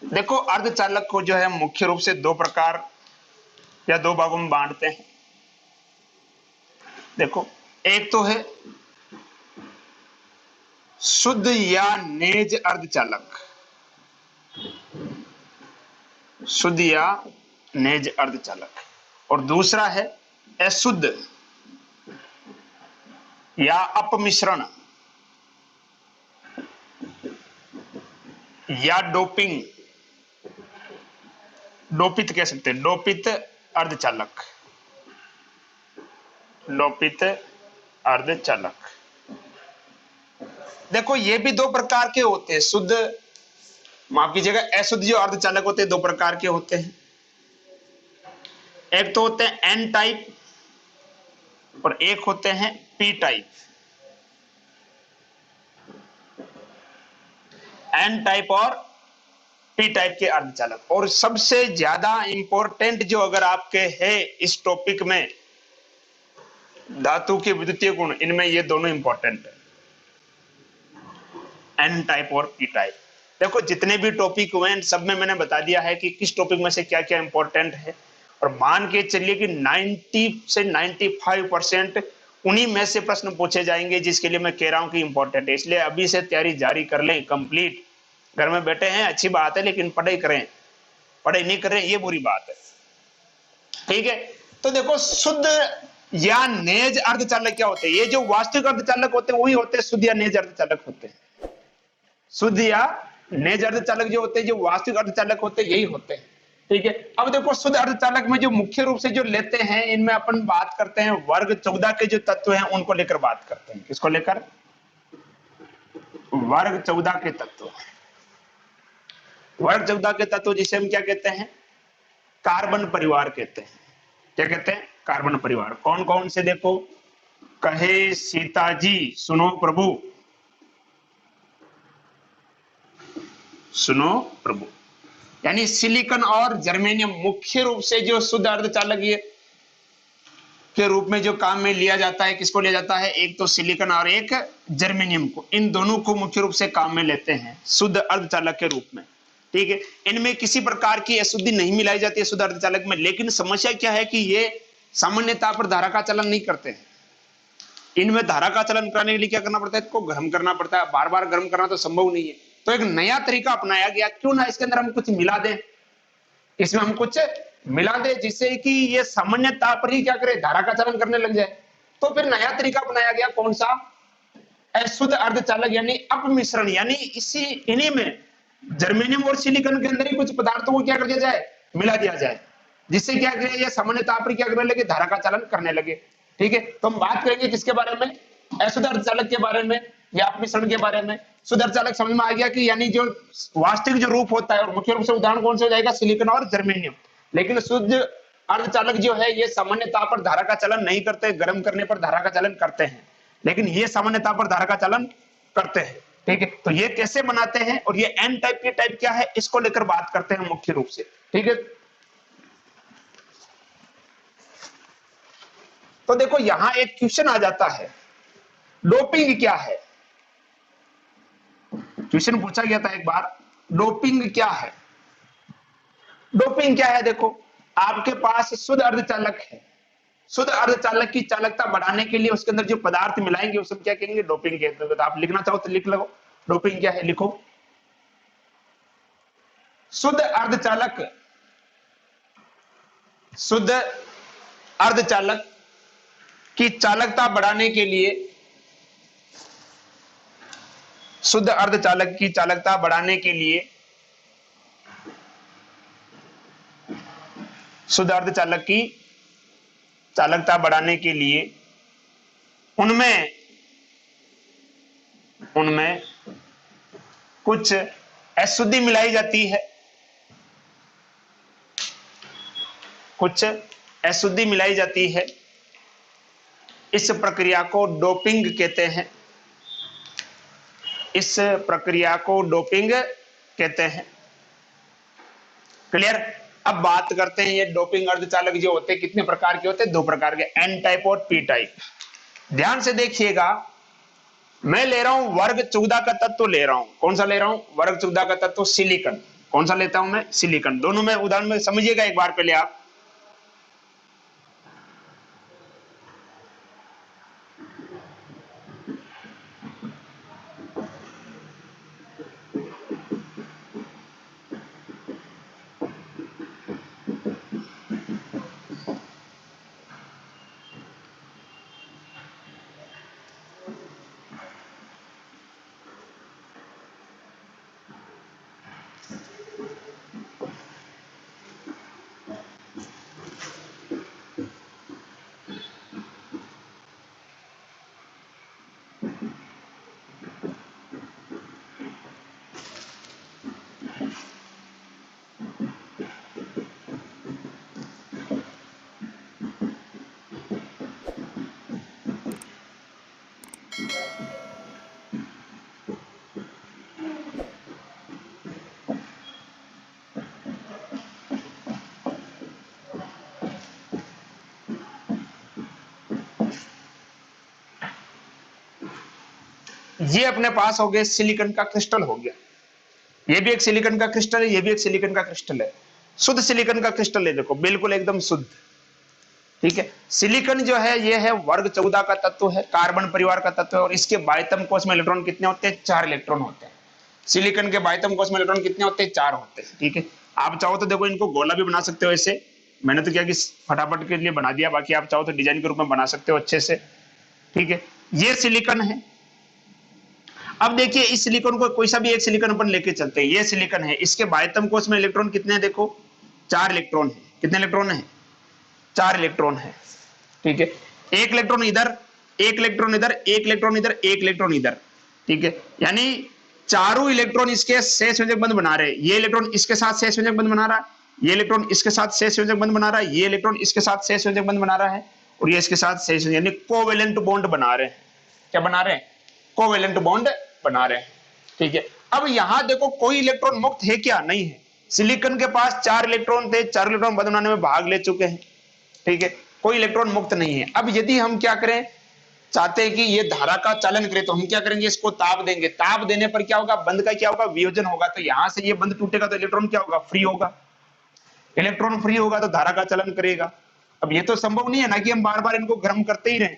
देखो अर्धचालक को जो है मुख्य रूप से दो प्रकार या दो भागों में बांटते हैं। देखो, एक तो है शुद्ध या नेज अर्धचालक, शुद्ध या नेज अर्धचालक, और दूसरा है अशुद्ध या अपमिश्रण या डोपिंग, डोपित कह सकते हैं, डोपित अर्धचालक, डोपित अर्धचालक। देखो ये भी दो प्रकार के होते हैं, शुद्ध, माफ कीजिएगा, अशुद्ध जो अर्धचालक होते हैं दो प्रकार के होते हैं। एक तो होते हैं एन टाइप और एक होते हैं पी टाइप। एन टाइप और पी टाइप के अर्धचालक। और सबसे ज्यादा इंपॉर्टेंट जो अगर आपके है इस टॉपिक में, धातु के विद्युतीय गुण, इनमें ये दोनों इंपॉर्टेंट है, एन टाइप और पी टाइप। देखो जितने भी टॉपिक हुए सब में मैंने बता दिया है कि किस टॉपिक में से क्या क्या इंपॉर्टेंट है, और मान के चलिए कि 90 से 95% उन्हीं में से प्रश्न पूछे जाएंगे, जिसके लिए मैं कह रहा हूं कि इंपॉर्टेंट है। इसलिए अभी से तैयारी जारी कर लें, कंप्लीट। घर में बैठे हैं अच्छी बात है, लेकिन पढ़ाई करें, पढ़ाई नहीं कर रहे ये बुरी बात है। ठीक है, तो देखो शुद्ध या नेज अर्धचालक क्या होते हैं, ये जो वास्तविक अर्धचालक होते हैं वही होते हैं शुद्ध या नेज अर्धचालक होते हैं। शुद्ध या नेज अर्धचालक जो होते हैं, जो वास्तविक अर्धचालक होते हैं, यही होते हैं। ठीक है, अब देखो शुद्ध अर्धचालक में जो मुख्य रूप से जो लेते हैं, इनमें अपन बात करते हैं वर्ग 14 के जो तत्व हैं उनको लेकर बात करते हैं। किसको लेकर, वर्ग 14 के तत्व। वर्ग 14 के तत्व जिसे हम क्या कहते हैं, कार्बन परिवार कहते हैं। क्या कहते हैं, कार्बन परिवार। कौन कौन से, देखो, कहे सीता जी सुनो प्रभु, सुनो प्रभु, यानी सिलिकॉन और जर्मेनियम मुख्य रूप से जो शुद्ध अर्धचालक ये के रूप में जो काम में लिया जाता है। किसको लिया जाता है, एक तो सिलिकॉन और एक जर्मेनियम को, इन दोनों को मुख्य रूप से काम में लेते हैं शुद्ध अर्धचालक के रूप में। ठीक है, इनमें किसी प्रकार की अशुद्धि नहीं मिलाई जाती है शुद्ध अर्धचालक में। लेकिन समस्या क्या है कि ये सामान्यतः पर धारा का चलन नहीं करते हैं। इनमें धारा का चलन कराने के लिए क्या करना पड़ता है, इसको गर्म करना पड़ता है। बार बार गर्म करना तो संभव नहीं है, तो एक नया तरीका अपनाया गया, क्यों ना इसके अंदर हम कुछ मिला दें, इसमें हम कुछ मिला दें जिससे कि ये सामान्यतः पर ही क्या करे, धारा का चलन करने लग जाए। तो फिर नया तरीका अपनाया गया, कौन सा, अशुद्ध अर्धचालक यानी अपमिश्रण, यानी इसी इन्हीं में जर्मेनियम और सिलिकॉन के अंदर ही कुछ पदार्थों को क्या कर दिया जाए, मिला दिया जाए, जिससे क्या करे, ये सामान्यतः पर क्या करने लगे, धारा का चलन करने लगे। ठीक है, तो हम बात करेंगे किसके बारे में, अशुद्ध अर्धचालक के बारे में। या अपमिश्रण के बारे में। शुद्ध अर्धचालक समझ में आ गया कि यानी जो वास्तविक जो रूप होता है, और मुख्य रूप से उदाहरण कौन से हो जाएगा, सिलिकॉन और जर्मेनियम। लेकिन शुद्ध अर्धचालक जो है ये सामान्यतः पर धारा का चलन नहीं करते, गर्म करने पर धारा का चलन करते हैं, लेकिन ये सामान्यतः पर धारा का चलन करते हैं। ठीक है, तो ये कैसे बनाते हैं और ये एन टाइप की टाइप क्या है, इसको लेकर बात करते हैं मुख्य रूप से। ठीक है, तो देखो यहां एक क्वेश्चन आ जाता है, डोपिंग क्या है। क्वेश्चन पूछा गया था एक बार, डोपिंग क्या है। डोपिंग क्या है, देखो आपके पास शुद्ध अर्धचालक है, शुद्ध अर्धचालक की चालकता बढ़ाने के लिए उसके अंदर जो पदार्थ मिलाएंगे उसे क्या कहेंगे, डोपिंग कहते हैं। तो आप लिखना चाहो तो लिख लो, डोपिंग क्या है, लिखो शुद्ध अर्धचालक, शुद्ध अर्धचालक की चालकता बढ़ाने के लिए, शुद्ध अर्धचालक की चालकता बढ़ाने के लिए, शुद्ध अर्धचालक की चालकता बढ़ाने के लिए उनमें कुछ अशुद्धि मिलाई जाती है, कुछ अशुद्धि मिलाई जाती है। इस प्रक्रिया को डोपिंग कहते हैं, इस प्रक्रिया को डोपिंग कहते हैं। क्लियर। अब बात करते हैं ये डोपिंग अर्धचालक जो होते हैं कितने प्रकार के होते हैं, दो प्रकार के, एन टाइप और पी टाइप। ध्यान से देखिएगा, मैं ले रहा हूं वर्ग 14 का तत्व ले रहा हूं, कौन सा ले रहा हूं, वर्ग 14 का तत्व सिलिकॉन। कौन सा लेता हूं मैं, सिलिकॉन। दोनों में उदाहरण में समझिएगा एक बार पहले आप, ये अपने पास हो गया सिलिकॉन का क्रिस्टल हो गया, ये भी एक सिलिकॉन का क्रिस्टल है, ये भी एक सिलिकॉन का क्रिस्टल है। शुद्ध सिलिकॉन का क्रिस्टल है, देखो बिल्कुल एकदम शुद्ध। ठीक है, सिलिकॉन जो है ये है वर्ग 14 का तत्व है, कार्बन परिवार का तत्व है, और इसके बाह्यतम कोश में इलेक्ट्रॉन कितने होते हैं, 4 इलेक्ट्रॉन होते हैं। सिलिकॉन के बाह्यतम कोश में इलेक्ट्रॉन कितने होते हैं, 4 होते हैं। ठीक है, आप चाहो तो देखो इनको गोला भी बना सकते हो ऐसे, मैंने तो क्या कि फटाफट के लिए बना दिया, बाकी आप चाहो तो डिजाइन के रूप में बना सकते हो अच्छे से। ठीक है, ये सिलिकॉन है। अब देखिए इस सिलिकॉन को कोई सा भी एक सिलिकॉन अपन लेके चलते हैं, ये सिलिकॉन है, इसके बाह्यतम कोश में इलेक्ट्रॉन कितने हैं, देखो 4 इलेक्ट्रॉन है। कितने इलेक्ट्रॉन है, 4 इलेक्ट्रॉन है। ठीक है, एक इलेक्ट्रॉन इधर, एक इलेक्ट्रॉन इधर, एक इलेक्ट्रॉन इधर, एक इलेक्ट्रॉन इधर। ठीक है, यानी चारों इलेक्ट्रॉन इसके सहसंयोजक बंध बना रहे हैं। ये इलेक्ट्रॉन इसके साथ सहसंयोजक बंध बना रहा है, ये इलेक्ट्रॉन इसके साथ सहसंयोजक बंध बना रहा है, ये इलेक्ट्रॉन इसके साथ सहसंयोजक बंध बना रहा है, और ये इसके साथ सहसंयोजक यानी कोवेलेंट बॉन्ड बना रहे हैं। क्या बना रहे हैं, कोवेलेंट बॉन्ड बना रहे हैं। ठीक है, अब यहां देखो कोई इलेक्ट्रॉन मुक्त है क्या, नहीं है। सिलिकॉन के पास 4 इलेक्ट्रॉन थे, 4 इलेक्ट्रॉन बंध बनाने में भाग ले चुके हैं। ठीक है, कोई इलेक्ट्रॉन मुक्त नहीं है। अब यदि हम क्या करें, चाहते हैं कि ये धारा का चालन करे, तो हम क्या करेंगे, इसको ताप देंगे। ताप देने पर क्या होगा, बंध का क्या होगा, वियोजन होगा। तो यहां से ये बंध टूटेगा तो इलेक्ट्रॉन क्या होगा, फ्री होगा। इलेक्ट्रॉन फ्री होगा तो धारा का चलन करेगा। अब ये तो संभव नहीं है ना कि हम बार बार इनको गर्म करते ही रहें,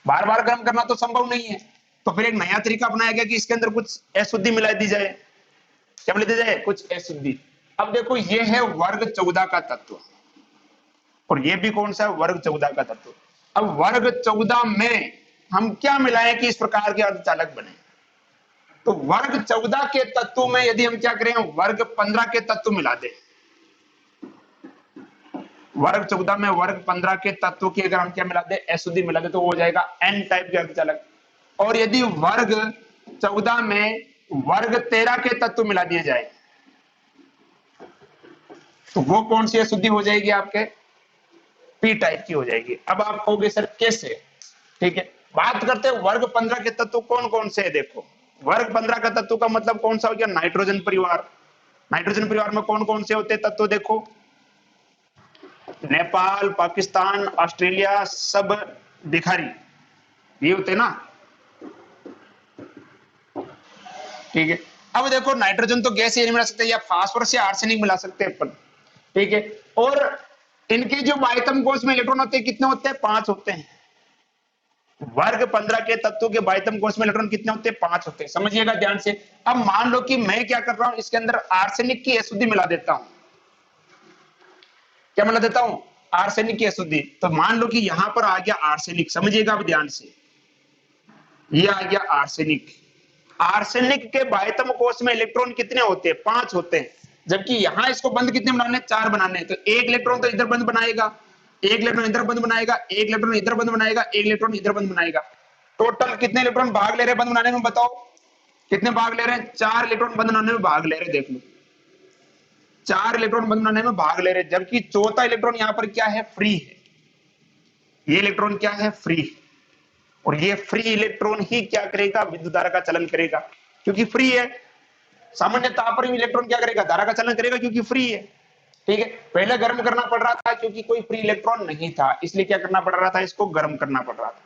बार बार गर्म करना तो संभव नहीं है। तो फिर एक नया तरीका अपनाया गया कि इसके अंदर कुछ अशुद्धि मिला दी जाए। क्या मिला दी जाए, कुछ अशुद्धि। अब देखो ये है वर्ग 14 का तत्व, और ये भी कौन सा है, वर्ग 14 का तत्व। अब वर्ग 14 में हम क्या मिलाएं कि इस प्रकार के अर्धचालक बने। तो वर्ग 14 के तत्व में यदि हम क्या करें, वर्ग 15 के तत्व मिला दें, वर्ग 14 में वर्ग 15 के तत्व की अगर हम क्या मिला दे, अशुद्धि मिला दे, तो वो हो जाएगा एन टाइप के अर्धचालक। और यदि वर्ग 14 में वर्ग 13 के तत्व मिला दिए जाए तो वो कौन सी अशुद्धि हो जाएगी? आपके पी टाइप की हो जाएगी। अब आप कहोगे सर कैसे? ठीक है, बात करते हैं वर्ग 15 के तत्व कौन कौन से है। देखो, वर्ग 15 का तत्व का मतलब कौन सा हो गया? नाइट्रोजन परिवार। नाइट्रोजन परिवार में कौन कौन से होते हैं तत्व? देखो, नेपाल, पाकिस्तान, ऑस्ट्रेलिया, सब भिखारी, ये होते हैं ना। ठीक है, अब देखो नाइट्रोजन तो गैस ही नहीं मिला सकते, या फास्फोरस या आर्सेनिक मिला सकते हैं अपन। ठीक है, और इनके जो बाह्यतम कोश में इलेक्ट्रॉन होते हैं कितने होते हैं? 5 होते हैं। वर्ग 15 के तत्वों के बाह्यतम कोश में इलेक्ट्रॉन कितने होते हैं? 5 होते हैं। समझिएगा ध्यान से। अब मान लो कि मैं क्या कर रहा हूं, इसके अंदर आर्सेनिक की अशुद्धि मिला देता हूं। क्या मिला देता हूं? आर्सेनिक की अशुद्धि। तो मान लो कि यहां पर आ गया आर्सेनिक। समझिएगा अब ध्यान से, ये आ गया आर्सेनिक। आर्सेनिक के बाह्यतम कोश में इलेक्ट्रॉन कितने होते हैं? 5 होते हैं। जबकि यहां इसको बंद कितने बनाने? 4 बनाने। तो एक इलेक्ट्रॉन तो इधर बंद बनाएगा, एक इलेक्ट्रॉन इधर बंद बनाएगा, एक इलेक्ट्रॉन इधर बंद बनाएगा, एक इलेक्ट्रॉन इधर बंद बनाएगा। टोटल कितने इलेक्ट्रॉन भाग ले रहे हैं बंद बनाने में? बताओ कितने भाग ले रहे हैं? 4 इलेक्ट्रॉन बंद बनाने में भाग ले रहे हैं। देख लो, 4 इलेक्ट्रॉन बंद बनाने में भाग ले रहे हैं। जबकि चौथा इलेक्ट्रॉन यहां पर क्या है? फ्री है। ये इलेक्ट्रॉन क्या है? फ्री है। और ये फ्री इलेक्ट्रॉन ही क्या करेगा? विद्युत धारा का चलन करेगा, क्योंकि फ्री है। सामान्य ताप पर इलेक्ट्रॉन क्या करेगा? धारा का चलन करेगा, क्योंकि फ्री है। ठीक है, पहले गर्म करना पड़ रहा था क्योंकि कोई फ्री इलेक्ट्रॉन नहीं था, इसलिए क्या करना पड़ रहा था? इसको गर्म करना पड़ रहा था।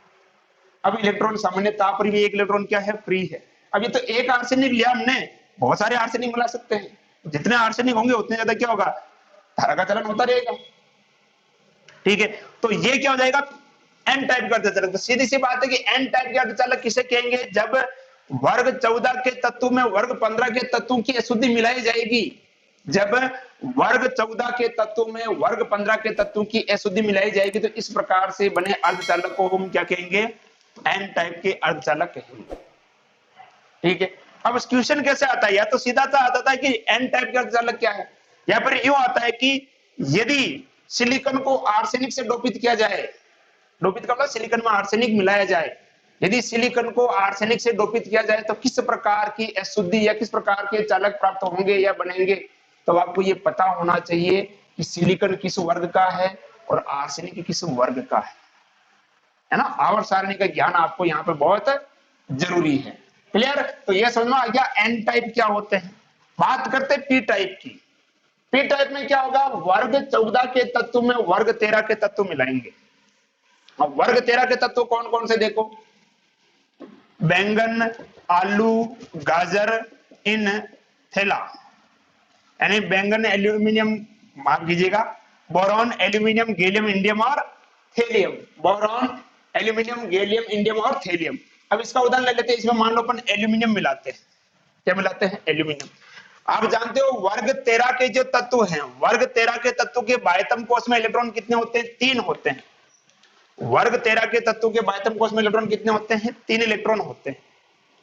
अब इलेक्ट्रॉन सामान्य ताप पर भी एक इलेक्ट्रॉन क्या है? फ्री है। अब ये तो एक आर्सेनिक लिया हमने, बहुत सारे आर्सेनिक मिला सकते हैं। जितने आर्सेनिक होंगे उतने ज्यादा क्या होगा? धारा का चलन होता रहेगा। ठीक है, तो ये क्या हो जाएगा? एन टाइप का अर्धचालक। तो सीधी सी बात है कि एन टाइप के अर्धचालक किसे कहेंगे? जब वर्ग 14 के तत्व में वर्ग 15 के तत्वों की अशुद्धि मिलाई जाएगी। जब वर्ग 14 के तत्व में वर्ग 15 के तत्वों की अशुद्धि मिलाई जाएगी तो इस प्रकार से बने अर्धचालक को हम क्या कहेंगे? एन टाइप के अर्धचालक कहेंगे। ठीक है, अब क्वेश्चन कैसे आता है? या तो सीधा सा आता था कि एन टाइप के अर्धचालक क्या है, या फिर यूं आता है कि यदि सिलिकॉन को आर्सेनिक से डोपित किया जाए, डोपित का मतलब सिलिकॉन में आर्सेनिक मिलाया जाए, यदि सिलिकॉन को आर्सेनिक से डोपित किया जाए तो किस प्रकार की अशुद्धि या किस प्रकार के चालक प्राप्त होंगे या बनेंगे? तो आपको ये पता होना चाहिए कि सिलिकॉन किस वर्ग का है और आर्सेनिक किस वर्ग का है ना। आवर्त सारणी का ज्ञान आपको यहाँ पे बहुत जरूरी है। क्लियर? तो ये समझ में आ गया एन टाइप क्या होते हैं। बात करते हैं पी टाइप की। पी टाइप में क्या होगा? वर्ग 14 के तत्व में वर्ग 13 के तत्व मिलाएंगे। अब वर्ग 13 के तत्व कौन कौन से? देखो, बैंगन, आलू, गाजर, इन, थैला, यानी बैंगन, एल्यूमिनियम, माफ कीजिएगा, बोरॉन, एल्यूमिनियम, गैलियम, इंडियम और thallium. Boron, aluminium, gallium, indium और थेलियम। अब इसका उदाहरण ले लेते हैं। इसमें मान लो अपन एल्यूमिनियम मिलाते हैं। क्या मिलाते हैं? एल्यूमिनियम। आप जानते हो वर्ग 13 के जो तत्व हैं, वर्ग 13 के तत्व के बाह्यतम कोश में इलेक्ट्रॉन कितने होते हैं? 3 होते हैं। वर्ग 13 के तत्व के बाह्यतम कोश में इलेक्ट्रॉन कितने होते हैं? 3 इलेक्ट्रॉन होते हैं।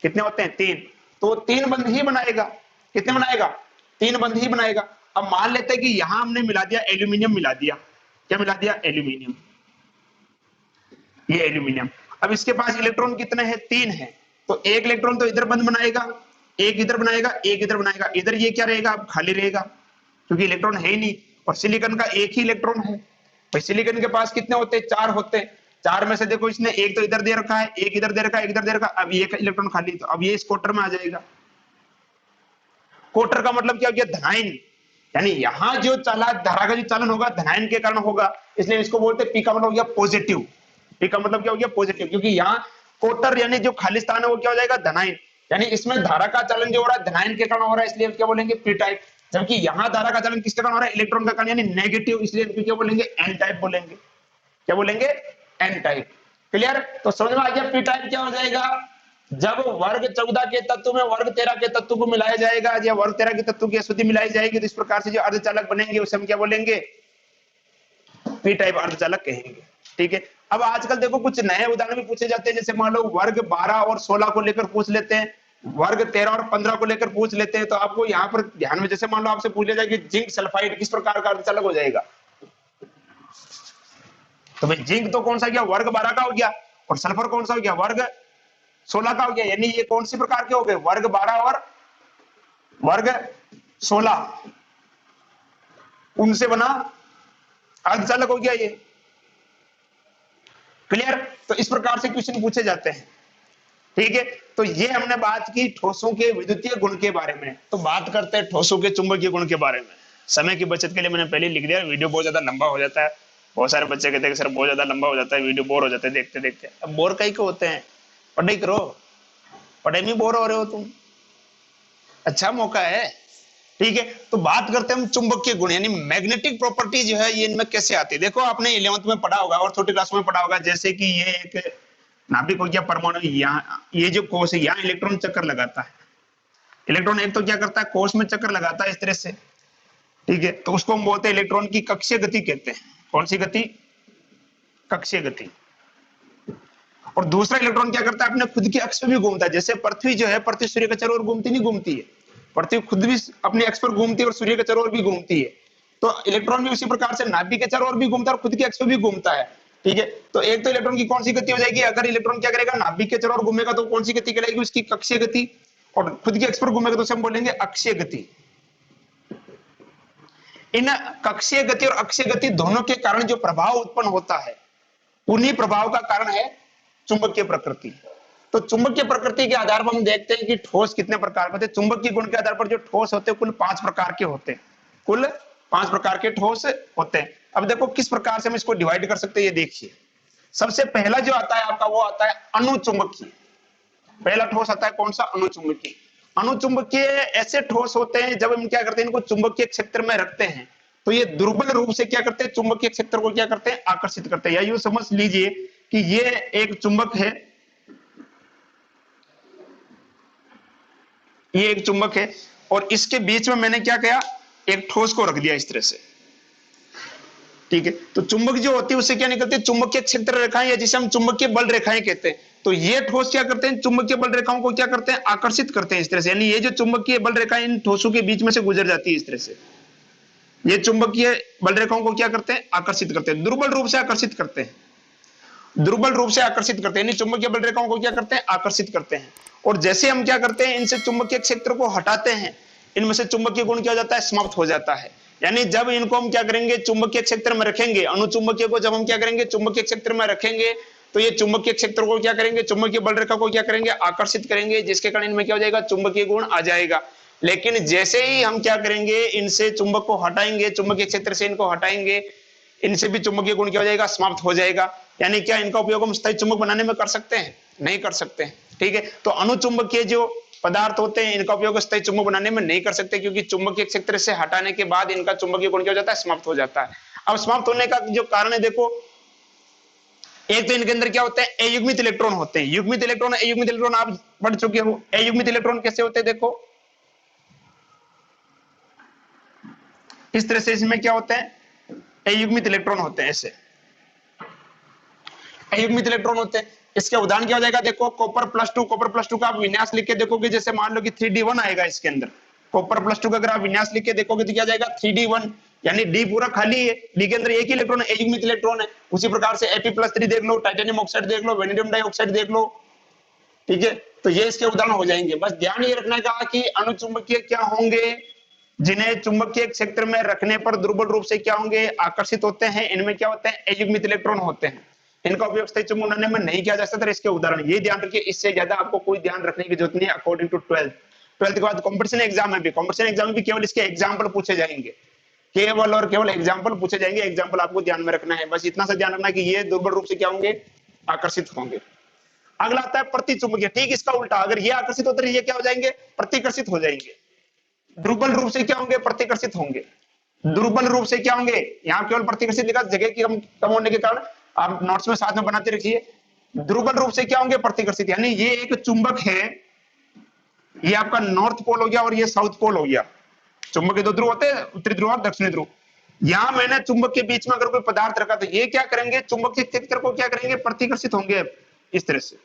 कितने होते हैं? 3। तो 3 बंध ही बनाएगा। कितने बनाएगा? 3 बंध ही बनाएगा। अब मान लेते हैं कि यहां हमने मिला दिया एल्यूमिनियम, मिला दिया। क्या मिला दिया? एल्यूमिनियम। ये एल्यूमिनियम। अब इसके पास इलेक्ट्रॉन कितने हैं? 3 है। तो एक इलेक्ट्रॉन तो इधर बंद बनाएगा, एक इधर बनाएगा, एक इधर बनाएगा। इधर ये क्या रहेगा? अब खाली रहेगा, क्योंकि इलेक्ट्रॉन है ही नहीं। और सिलिकॉन का एक ही इलेक्ट्रॉन है। भाई सिलिकॉन के पास कितने होते हैं? 4 होते हैं। 4 में से देखो इसने एक तो इधर दे रखा है, एक इधर दे रखा है, एक इधर दे रखा है। अब ये इलेक्ट्रॉन खाली, तो अब ये इस क्वार्टर में आ जाएगा। क्वार्टर का मतलब क्या हो गया? धनायन। यानी यहां जो चला धारा का जो चलन होगा धनायन के कारण होगा, इसलिए इसको बोलते हैं पी का मतलब हो गया पॉजिटिव। पी का मतलब क्या हो गया? पॉजिटिव। क्योंकि यहाँ क्वार्टर यानी जो खाली स्थान है वो क्या हो जाएगा? धनायन। यानी इसमें धारा का चलन जो हो रहा है धनायन के कारण हो रहा है, इसलिए क्या बोलेंगे? P type. जबकि यहां धारा का चलन किसके कारण हो रहा है? इलेक्ट्रॉन का कारण, यानी नेगेटिव, इसलिए क्या बोलेंगे? एन टाइप बोलेंगे। क्या बोलेंगे? N type. क्लियर? तो समझ में आ गया पी टाइप क्या हो जाएगा? जब वर्ग 14 के तत्व में वर्ग 13 के तत्व को मिलाया जाएगा या वर्ग 13 के तत्व की अशुद्धि मिलाई जाएगी तो इस प्रकार से जो अर्धचालक बनेंगे उसे हम क्या बोलेंगे? पी टाइप अर्धचालक कहेंगे। ठीक है, अब आजकल देखो कुछ नए उदाहरण भी पूछे जाते हैं। जैसे मान लो वर्ग 12 और 16 को लेकर पूछ लेते हैं, वर्ग 13 और 15 को लेकर पूछ लेते हैं। तो आपको यहाँ पर ध्यान में, जैसे मान लो आपसे पूछ लिया जाए कि जिंक सल्फाइड किस प्रकार का अर्धचालक हो जाएगा, तो भाई जिंक तो कौन सा गया? वर्ग 12 का हो गया। और सल्फर कौन सा हो गया? वर्ग 16 का हो गया, यानी ये कौन सी प्रकार के हो गए, वर्ग 12 और वर्ग 16, उनसे बना अर्धचालक हो गया ये। क्लियर? तो इस प्रकार से क्वेश्चन पूछे जाते हैं। ठीक है, तो ये हमने बात की ठोसों के विद्युतीय गुण के बारे में। तो बात करते हैं ठोसों के चुंबकीय गुण के बारे में। समय की बचत के लिए मैंने पहले लिख दिया, वीडियो बहुत ज्यादा लंबा हो जाता है। बहुत सारे बच्चे कहते हैं कि सर बहुत ज्यादा लंबा हो जाता है, वीडियो बोर हो जाते हैं देखते देखते। अब बोर कहीं को होते हैं, पढ़ाई करो, पढ़ाई में बोर हो रहे हो तुम, अच्छा मौका है। ठीक है, तो बात करते हैं हम चुंबकीय गुण, यानी मैग्नेटिक प्रॉपर्टी जो है ये इनमें कैसे आती है। देखो आपने 11th में पढ़ा होगा और छोटी क्लास में पढ़ा होगा, जैसे कि ये एक नाभिक हो गया, परमाणु, यहाँ ये जो कोश है यहाँ इलेक्ट्रॉन चक्कर लगाता है। इलेक्ट्रॉन एक तो क्या करता है, कोश में चक्कर लगाता है इस तरह से। ठीक है, तो उसको हम बोलते हैं इलेक्ट्रॉन की कक्षीय गति कहते हैं। कौन सी गति, कक्षीय गति। और दूसरा इलेक्ट्रॉन क्या करता है, अपने खुद की अक्ष पे भी घूमता है। जैसे पृथ्वी जो है, पृथ्वी सूर्य के चारों ओर घूमती नहीं घूमती है, पृथ्वी खुद भी अपने अक्ष पर घूमती है और सूर्य के चारों ओर भी घूमती है। तो इलेक्ट्रॉन भी उसी प्रकार से नाभिक के चारों ओर भी घूमता है और खुद की अक्ष पे भी घूमता है। ठीक है, तो एक तो इलेक्ट्रॉन की कौन सी गति हो जाएगी, अगर इलेक्ट्रॉन क्या करेगा, नाभिक के चारों ओर घूमेगा तो कौन सी गति कहलाएगी, उसकी कक्षीय गति। और खुद की अक्ष पर घूमेगा तो उसे हम बोलेंगे अक्षीय गति। इन कक्षीय गति और अक्षीय गति दोनों के कारण जो प्रभाव उत्पन्न होता है, उन्हीं प्रभाव का कारण है चुंबकीय प्रकृति। तो चुंबकीय प्रकृति के आधार पर हम देखते हैं कि ठोस कितने प्रकार के होते हैं। चुंबकीय गुण के आधार पर जो ठोस होते हैं कुल 5 प्रकार के होते हैं, कुल 5 प्रकार के ठोस होते हैं। अब देखो किस प्रकार से हम इसको डिवाइड कर सकते हैं, ये देखिए। सबसे पहला जो आता है आपका, वो आता है अणुचुंबकीय। पहला ठोस आता है कौन सा, अणुचुंबकीय। अणुचुंबकीय ऐसे ठोस होते हैं जब हम क्या करते हैं, इनको चुंबकीय क्षेत्र में रखते हैं तो ये दुर्बल रूप से क्या करते हैं, चुंबकीय क्षेत्र को क्या करते हैं, आकर्षित करते हैं। या यूं समझ लीजिए कि ये एक चुंबक है, ये एक चुंबक है और इसके बीच में मैंने क्या किया, एक ठोस को रख दिया इस तरह से। ठीक है, तो चुंबक जो होती है उससे क्या निकलती है, चुंबकीय क्षेत्र रेखाएं, या जिसे हम चुंबकीय बल रेखाएं कहते हैं। तो ये ठोस क्या करते हैं, चुंबकीय बल रेखाओं को क्या करते हैं, आकर्षित करते हैं इस तरह से। यानी ये जो चुंबकीय बल रेखाएं इन ठोसों के बीच में से गुजर जाती है इस तरह से, ये चुंबकीय बल रेखाओं को क्या करते हैं, आकर्षित करते हैं, दुर्बल रूप से आकर्षित करते हैं, दुर्बल रूप से आकर्षित करते हैं। यानी चुंबकीय बल रेखाओं को क्या करते हैं, आकर्षित करते हैं। और जैसे हम क्या करते हैं, इनसे चुंबकीय क्षेत्र को हटाते हैं, इनमें से चुंबकीय गुण क्या हो जाता है, समाप्त हो जाता है। यानी जब इनको हम क्या करेंगे, चुंबकीय क्षेत्र में रखेंगे, अणुचुंबकीय को जब हम क्या करेंगे, चुंबकीय क्षेत्र में रखेंगे, तो ये चुंबकीय क्षेत्र को क्या करेंगे, चुंबकीय बल रेखा को क्या करेंगे, आकर्षित करेंगे, जिसके कारण इनमें क्या हो जाएगा, चुंबकीय गुण आ जाएगा। लेकिन जैसे ही हम क्या करेंगे, इनसे चुंबक को हटाएंगे, चुंबकीय क्षेत्र से इनको हटाएंगे, इनसे भी चुंबकीय गुण क्या हो जाएगा, समाप्त हो जाएगा। यानी क्या इनका उपयोग हम स्थायी चुंबक बनाने में कर सकते हैं, नहीं कर सकते। ठीक है, तो अणुचुंबकीय जो पदार्थ होते हैं इनका उपयोग स्थायी चुंबक बनाने में नहीं कर सकते, क्योंकि चुंबकीय क्षेत्र से हटाने के बाद इनका चुंबकीय गुण क्या हो जाता है, समाप्त हो जाता है। अब समाप्त होने का जो कारण है, देखो एक तो इनके अंदर क्या होता है, अयुग्मित इलेक्ट्रॉन होते हैं। युग्मित इलेक्ट्रॉन, अयुग्मित इलेक्ट्रॉन आप पढ़ चुके हो। अयुग्मित इलेक्ट्रॉन कैसे होते हैं, देखो इस तरह से, इसमें क्या होते हैं, अयुग्मित इलेक्ट्रॉन होते हैं, ऐसे अयुग्मित इलेक्ट्रॉन होते हैं। इसके उदाहरण क्या हो जाएगा, देखो कॉपर +2, कॉपर +2 का आप विन्यास लिख के देखोगे, जैसे मान लो कि 3d1 आएगा इसके अंदर, कॉपर +2 का अगर आप विन्यास लिख के देखोगे तो क्या जाएगा, 3d1, यानी डी पूरा खाली है, डी के अंदर एक ही इलेक्ट्रॉन है, अयुग्मित इलेक्ट्रॉन है। उसी प्रकार से Fe+3 देख लो, टाइटेनियम ऑक्साइड देख लो, वेनेडियम डाइऑक्साइड देख लो। ठीक है, तो ये इसके उदाहरण हो जाएंगे। बस ध्यान ये रखना का कि अणुचुंबकीय क्या होंगे, जिन्हें चुंबकीय क्षेत्र में रखने पर दुर्बल रूप से क्या होंगे, आकर्षित होते हैं। इनमें क्या होते हैं, अयुग्मित इलेक्ट्रॉन होते हैं। इनका उपयोग स्थायी चुंबक बनाने में नहीं किया जा सकता। इसके उदाहरण ये ध्यान रखिए, इससे ज्यादा आपको कोई ध्यान रखने की जरूरत नहीं है। अकॉर्डिंग टू 12th के बाद कॉम्पिटिशन एग्जाम में भी, कॉम्पिटिशन एग्जाम में भी केवल इसके एग्जाम्पल पूछे जाएंगे, केवल और केवल एग्जाम्पल पूछे जाएंगे। एग्जाम्पल आपको ध्यान में रखना है, बस इतना सा ध्यान रखना कि ये दुर्बल रूप से क्या होंगे, आकर्षित होंगे। अगला आता है प्रतिचुंबकीय, ठीक इसका उल्टा, अगर ये आकर्षित होते हैं ये क्या हो जाएंगे, प्रतिकर्षित हो जाएंगे। दुर्बल रूप से क्या होंगे, प्रतिकर्षित होंगे। दुर्बल रूप से क्या होंगे, यहाँ केवल प्रतिकर्षित लिखा, जगह की कम होने के कारण आप नोट्स में साथ में बनाते रखिए। दुर्बल रूप से क्या होंगे, प्रतिकर्षित। यानी ये एक चुंबक है, ये आपका नॉर्थ पोल हो गया और ये साउथ पोल हो गया। चुंबक के दो ध्रुव होते हैं, उत्तरी ध्रुव और दक्षिणी ध्रुव। यहां मैंने चुंबक के बीच में अगर कोई पदार्थ रखा तो ये क्या करेंगे, चुंबकीय क्षेत्र को क्या करेंगे, प्रतिकर्षित होंगे इस तरह से।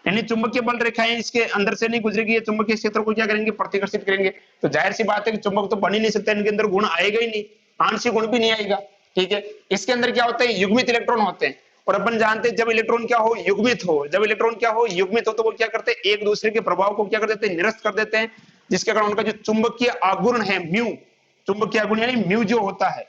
यानी चुंबकीय बल रेखाएं इसके अंदर से नहीं गुजरेगी, ये चुंबकीय क्षेत्र को क्या करेंगे, प्रतिकर्षित करेंगे। तो जाहिर सी बात है कि चुंबक तो बन ही नहीं सकता, इनके अंदर गुण आएगा ही नहीं, आंशिक गुण भी नहीं आएगा। ठीक है, इसके अंदर क्या होता है, युग्मित इलेक्ट्रॉन होते हैं। और अपन जानते हैं जब इलेक्ट्रॉन क्या हो, युग्मित हो, जब इलेक्ट्रॉन क्या हो, युग्मित हो, तो वो क्या करते हैं, एक दूसरे के प्रभाव को क्या कर देते हैं, निरस्त कर देते हैं, जिसके कारण उनका जो चुंबकीय आघूर्ण है म्यू, चुंबकीय आघूर्ण यानी म्यू जो होता है,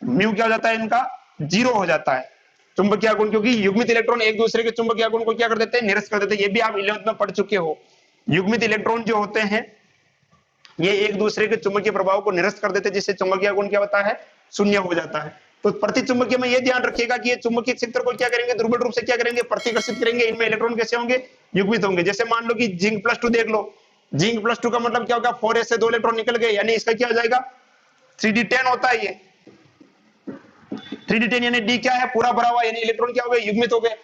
म्यू क्या हो जाता है, इनका 0 हो जाता है चुंबकीय आघूर्ण, क्योंकि युग्मित इलेक्ट्रॉन एक दूसरे के चुंबकीय आघूर्ण को क्या कर देते हैं, निरस्त कर देते हैं। ये भी आप 11th में पढ़ चुके हो। युग्मित इलेक्ट्रॉन जो होते हैं ये एक दूसरे के चुंबकीय प्रभाव को निरस्त कर देते हैं, जिससे चुंबकीय आघूर्ण क्या होता है, शून्य हो जाता है। तो प्रति चुंबकीय में ये ध्यान रखिएगा कि ये चुंबकीय क्षेत्र को क्या करेंगे, दुर्बल रूप से क्या करेंगे, प्रतिकर्षित करेंगे। इनमें इलेक्ट्रॉन कैसे होंगे, युग्मित होंगे। जैसे मान लो कि जिंक +2 देख लो, जिंक +2 का मतलब क्या होगा, 4s से 2 इलेक्ट्रॉन निकल गए, यानी इसका क्या हो जाएगा, 3d10 होता है ये 3d10, यानी डी क्या है, पूरा भरा हुआ, यानी इलेक्ट्रॉन क्या हो गए, युग्मित हो गए।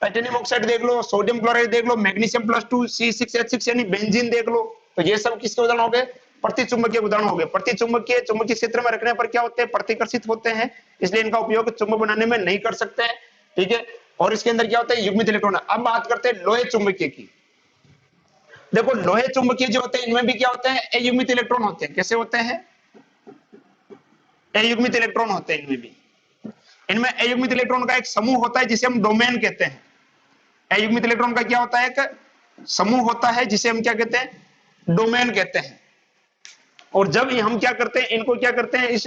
टाइटेनियम ऑक्साइड देख लो, सोडियम क्लोराइड देख लो, मैग्नीशियम +2 C6H6 यानी बेंजीन देख लो। तो ये सब किसके उदाहरण हो गए, प्रतिचुंबकीय उदाहरण हो गए। प्रतिचुंबकीय चुंबकीय क्षेत्र में रखने पर क्या होते हैं, प्रतिकर्षित होते हैं, इसलिए इनका उपयोग चुंबक बनाने में नहीं कर सकते हैं, ठीक है। और इसके अंदर क्या होता है, युग्मित इलेक्ट्रॉन। अब बात करते हैं लोहे चुंबकीय की। देखो लोहे चुंबकीय जो होते हैं इनमें भी क्या होते हैं, अयुग्मित इलेक्ट्रॉन होते हैं। कैसे होते हैं, अयुग्मित इलेक्ट्रॉन होते हैं इनमें भी। इनमें अयुग्मित इलेक्ट्रॉन का एक समूह होता है जिसे हम डोमेन कहते हैं। अयुग्मित इलेक्ट्रॉन का क्या होता है, एक समूह होता है जिसे हम क्या कहते हैं, डोमेन कहते हैं। और जब हम क्या करते हैं, इनको क्या करते हैं, इस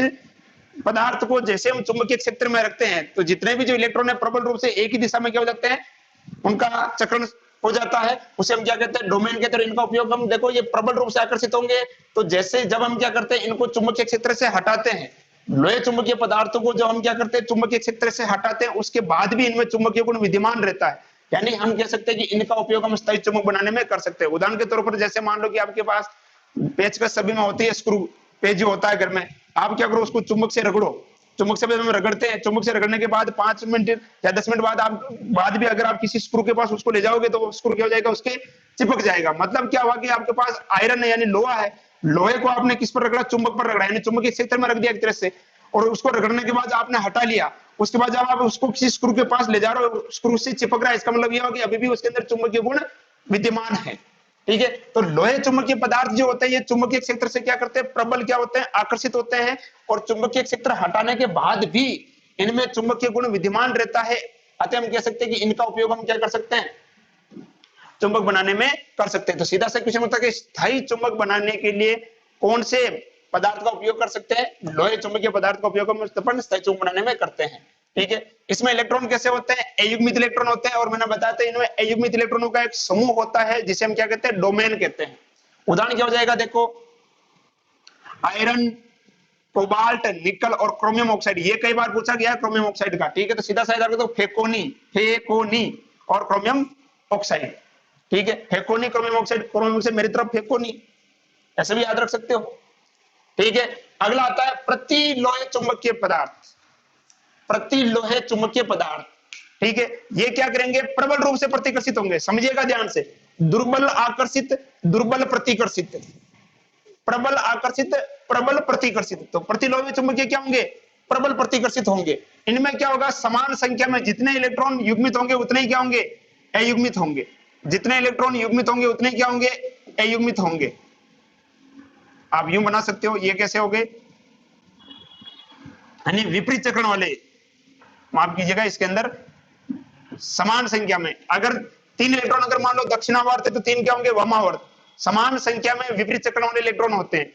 पदार्थ को जैसे हम चुंबकीय क्षेत्र में रखते हैं तो जितने भी जो इलेक्ट्रॉन है प्रबल रूप से एक ही दिशा में क्या हो जाते हैं, उनका चक्रण हो जाता है, उसे हम क्या कहते हैं, डोमेन कहते हैं। इनका उपयोग हम देखो, ये प्रबल रूप से आकर्षित होंगे, तो जैसे जब हम क्या करते हैं, इनको चुंबकीय क्षेत्र से हटाते हैं, लोहे चुंबकीय पदार्थों को जब हम क्या करते हैं, चुंबकीय क्षेत्र से हटाते हैं, उसके बाद भी इनमें चुंबकीय गुण विद्यमान रहता है। यानी हम कह सकते हैं कि इनका उपयोग हम स्थायी चुंबक बनाने में कर सकते हैं। उदाहरण के तौर पर जैसे मान लो कि आपके पास पेचकस सभी में होती है, स्क्रू पेच जो होता है घर में, आप क्या करो, उसको चुंबक से रगड़ो, चुंबक से हम रगड़ते हैं, चुंबक से रगड़ने के बाद 5 मिनट या 10 मिनट बाद भी अगर आप किसी स्क्रू के पास उसको ले जाओगे तो वो स्क्रू क्या हो जाएगा, उसके चिपक जाएगा। मतलब क्या हुआ कि आपके पास आयरन है यानी लोहा है, लोहे को आपने किस पर रगड़ा, चुंबक पर रगड़ा, यानी चुंबकीय क्षेत्र में रख दिया एक तरह से, और उसको रगड़ने के बाद आपने हटा लिया। उसके बाद जब आप उसको किसी स्क्रू के पास ले जा रहे हो, स्क्रू से चिपक रहा है, इसका मतलब यह होगा कि अभी भी उसके अंदर चुंबकीय गुण विद्यमान है, ठीक है। तो लोहे चुंबकीय पदार्थ जो होते हैं ये चुंबकीय क्षेत्र से क्या करते हैं, प्रबल क्या होते हैं, आकर्षित होते हैं, और चुंबकीय क्षेत्र हटाने के बाद भी इनमें चुंबकीय गुण विद्यमान रहता है। अतः हम कह सकते हैं कि इनका उपयोग हम क्या कर सकते हैं, चुंबक बनाने में कर सकते हैं। तो सीधा सा क्वेश्चन होता है कि स्थायी चुंबक बनाने के लिए कौन से पदार्थ का उपयोग कर सकते हैं, लोहे चुंबकीय पदार्थ का उपयोग हम स्थायी चुंबक बनाने में करते हैं, ठीक है। इसमें इलेक्ट्रॉन कैसे होते हैं, अयुग्मित इलेक्ट्रॉन होते हैं, और मैंने बताया था इनमें अयुग्मित इलेक्ट्रॉनों का एक समूह होता है जिसे हम क्या कहते हैं, डोमेन कहते हैं। उदाहरण क्या हो जाएगा, देखो आयरन, कोबाल्ट, निकल और क्रोमियम ऑक्साइड, ये कई बार पूछा गया है क्रोमियम ऑक्साइड का, ठीक है। तो सीधा सा तो फेकोनी, फेकोनी और क्रोमियम ऑक्साइड, ठीक है। फेकोनी क्रोमियम ऑक्साइड, क्रोमियम ऑक्साइड मेरी तरफ फेकोनी, ऐसे भी याद रख सकते हो, ठीक है। अगला आता है प्रति लोहे चुंबकीय पदार्थ, प्रति लोहे चुंबकीय पदार्थ, ठीक है। ये क्या करेंगे, प्रबल रूप से प्रतिकर्षित होंगे, समझिएगा ध्यान से, दुर्बल आकर्षित, दुर्बल प्रतिकर्षित, प्रबल आकर्षित, प्रबल प्रतिकर्षित। तो प्रति लोहे चुंबकीय क्या होंगे, प्रबल प्रतिकर्षित होंगे। इनमें क्या होगा, समान संख्या में जितने इलेक्ट्रॉन युग्मित होंगे उतने ही क्या होंगे, अयुग्मित होंगे, जितने इलेक्ट्रॉन युग्मित होंगे उतने ही क्या होंगे, अयुग्मित होंगे। आप यूं बना सकते हो, ये कैसे हो गए, यानी विपरीत चक्रण वाले, माफ कीजिएगा, इसके अंदर समान संख्या में अगर 3 इलेक्ट्रॉन अगर मान लो दक्षिणावर्त है तो 3 क्या होंगे, वामावर्त। समान संख्या में विपरीत चक्रण वाले इलेक्ट्रॉन होते हैं,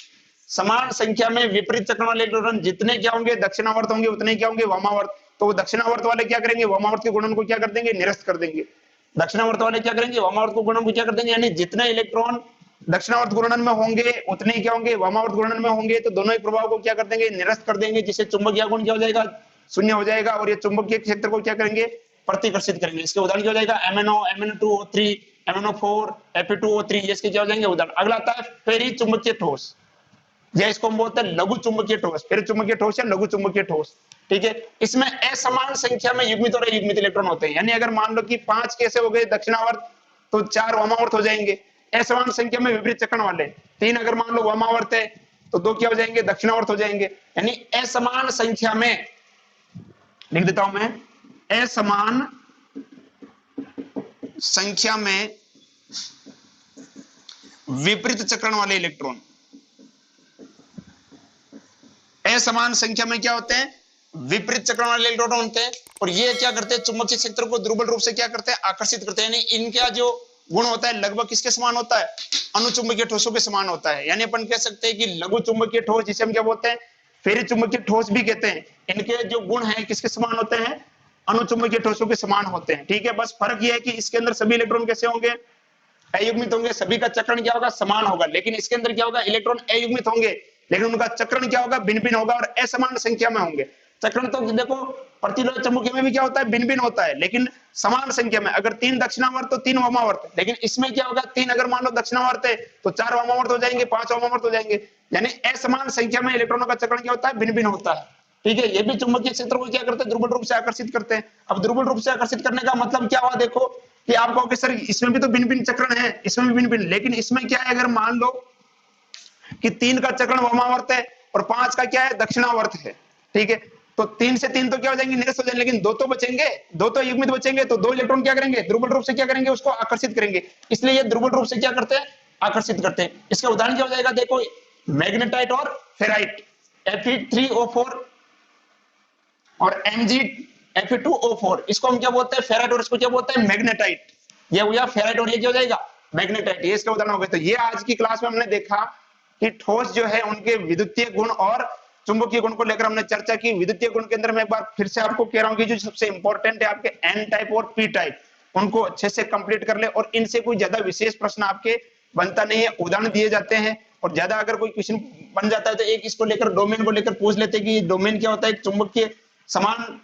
समान संख्या में विपरीत चक्रण वाले इलेक्ट्रॉन जितने क्या होंगे, दक्षिणावर्त होंगे, उतने क्या होंगे, वामावर्त। तो दक्षिणावर्त वाले क्या करेंगे, वामावर्त के गुणन को क्या कर देंगे, निरस्त कर देंगे। दक्षिणावर्त वाले क्या करेंगे, वामावर्त को गुणन को क्या कर देंगे, यानी जितने इलेक्ट्रॉन दक्षिणावर्त गुणन में होंगे उतने ही क्या होंगे, वामावर्त गुणन में होंगे, तो दोनों ही प्रभाव को क्या कर देंगे, निरस्त कर देंगे, जिससे चुंबकीय गुण क्या हो जाएगा, शून्य हो जाएगा, और ये चुंबकीय क्षेत्र को क्या करेंगे, प्रतिकर्षित करेंगे। इसके उदाहरण क्या हो जाएगा, MnO, Mn2O3, MnO4, Fe2O3, ये इसके क्या हो जाएंगे उदाहरण। अगला आता है फेरी चुंबकीय ठोस, या इसको हम बोलते हैं लघु चुंबकीय ठोस, फेरी चुंबकीय ठोस या लघु चुंबकीय ठोस, ठीक है। इसमें असमान संख्या में युग्मित और अयुग्मित इलेक्ट्रॉन होते हैं, यानी अगर मान लो कि 5 कैसे हो गए दक्षिणावर्त तो 4 वामावर्त हो जाएंगे, असमान संख्या में विपरीत चक्रण वाले। 3 अगर मान लो वामावर्त है तो 2 क्या हो जाएंगे, दक्षिणावर्त हो जाएंगे। यानी असमान संख्या में, लिख देता हूं मैं, असमान संख्या में विपरीत चक्रण वाले इलेक्ट्रॉन, असमान संख्या में क्या होते हैं, विपरीत चक्रण वाले इलेक्ट्रॉन होते हैं। और ये क्या करते हैं, चुंबकीय क्षेत्र को दुर्बल रूप से क्या करते हैं, आकर्षित करते हैं। यानी इनका जो गुण होता है लगभग किसके समान होता है, अनुचुंबकीय ठोसों के समान होता है। यानी अपन कह सकते हैं कि लघु चुंबकीय ठोस, जिसे हम क्या बोलते हैं, फेरी चुंबकीय ठोस भी कहते हैं, इनके जो गुण है किसके समान होते हैं, अनुचुंबकीय ठोसों के समान होते हैं। ठीक है, बस फर्क यह है कि इसके अंदर सभी इलेक्ट्रॉन कैसे होंगे, अयुग्मित होंगे, सभी का चक्रण क्या होगा, समान होगा। लेकिन इसके अंदर क्या होगा, इलेक्ट्रॉन अयुग्मित होंगे, लेकिन उनका चक्रण क्या होगा, भिन्न भिन्न होगा और असमान संख्या में होंगे। चक्रण तो देखो प्रतिलोम चुंबकीय में भी क्या होता है, भिन्न भिन्न होता है, लेकिन समान संख्या में। अगर 3 दक्षिणावर्त तो 3 वामावर्त, लेकिन इसमें क्या होगा, 3 अगर मान लो दक्षिणावर्त है तो 4 वामावर्त हो जाएंगे, 5 वामावर्त हो जाएंगे। यानी असमान संख्या में इलेक्ट्रॉनों का चक्रण क्या होता है, भिन्न भिन्न होता है। ठीक है, ये भी चुंबकीय क्षेत्र को क्या करते हैं, दुर्बल रूप से आकर्षित करते हैं। अब दुर्बल रूप से आकर्षित करने का मतलब क्या हुआ, देखो कि आप कहोगे सर इसमें भी तो भिन्न भिन्न चक्रण है, इसमें भी भिन्न भिन्न, लेकिन इसमें क्या है, अगर मान लो कि 3 का चक्रण वामावर्त है और 5 का क्या है, दक्षिणावर्त है। ठीक है, तो 3 से 3 तो क्या हो जाएंगे, निरस्त हो जाएंगे, लेकिन 2 तो बचेंगे, 2 तो युग्मित बचेंगे, तो 2 इलेक्ट्रॉन क्या करेंगे, दुर्बल रूप से क्या करेंगे, उसको आकर्षित करेंगे। इसलिए ये दुर्बल रूप से क्या करते हैं, आकर्षित करते हैं। इसका उदाहरण क्या हो जाएगा, देखो मैग्नेटाइट और फेराइट, Fe3O4 और Mg Fe2O4, इसको हम क्या बोलते हैं, फेराइट, और इसको क्या बोलते हैं, मैग्नेटाइट। ये हो गया फेराइट और ये क्या हो जाएगा, मैग्नेटाइट। ये इसका उदाहरण हो गया। तो ये आज की क्लास में हमने देखा कि ठोस जो है उनके विद्युतीय गुण और चुंबकीय गुण को लेकर हमने चर्चा की। विद्युतीय गुण के अंदर मैं एक बार फिर से आपको कह रहा हूं कि जो सबसे इंपॉर्टेंट है आपके एन टाइप और पी टाइप, उनको अच्छे से कंप्लीट कर ले, और इनसे कोई ज्यादा विशेष प्रश्न आपके बनता नहीं है, उदाहरण दिए जाते हैं। और ज्यादा अगर कोई क्वेश्चन बन जाता है तो एक इसको लेकर, डोमेन को लेकर पूछ लेते हैं कि डोमेन क्या होता है, एक चुंबकीय समान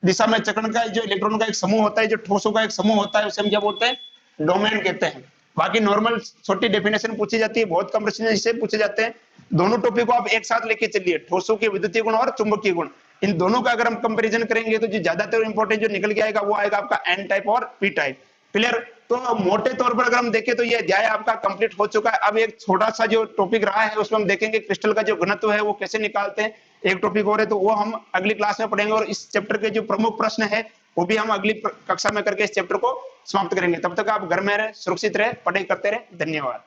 दिशा में चक्रण का जो इलेक्ट्रॉन का एक समूह होता है, जो ठोसों का एक समूह होता है, उसे हम क्या बोलते हैं, डोमेन कहते हैं। बाकी नॉर्मल छोटी डेफिनेशन पूछी जाती है, बहुत कम प्रश्न इससे पूछे जाते हैं। दोनों टॉपिक को आप एक साथ लेके चलिए, ठोसों के विद्युतीय गुण और चुंबकीय गुण, इन दोनों का अगर हम कंपैरिजन करेंगे तो जो ज्यादातर इंपॉर्टेंट जो निकल के आएगा वो आएगा आपका एन टाइप और पी टाइप। क्लियर? तो मोटे तौर पर अगर हम देखें तो ये अध्याय आपका कंप्लीट हो चुका है। अब एक छोटा सा जो टॉपिक रहा है उसमें हम देखेंगे क्रिस्टल का जो घनत्व है वो कैसे निकालते हैं, एक टॉपिक और है, तो वो हम अगली क्लास में पढ़ेंगे। और इस चैप्टर के जो प्रमुख प्रश्न है वो भी हम अगली कक्षा में करके इस चैप्टर को समाप्त करेंगे। तब तक आप घर में रहे, सुरक्षित रहे, पढ़ाई करते रहे। धन्यवाद।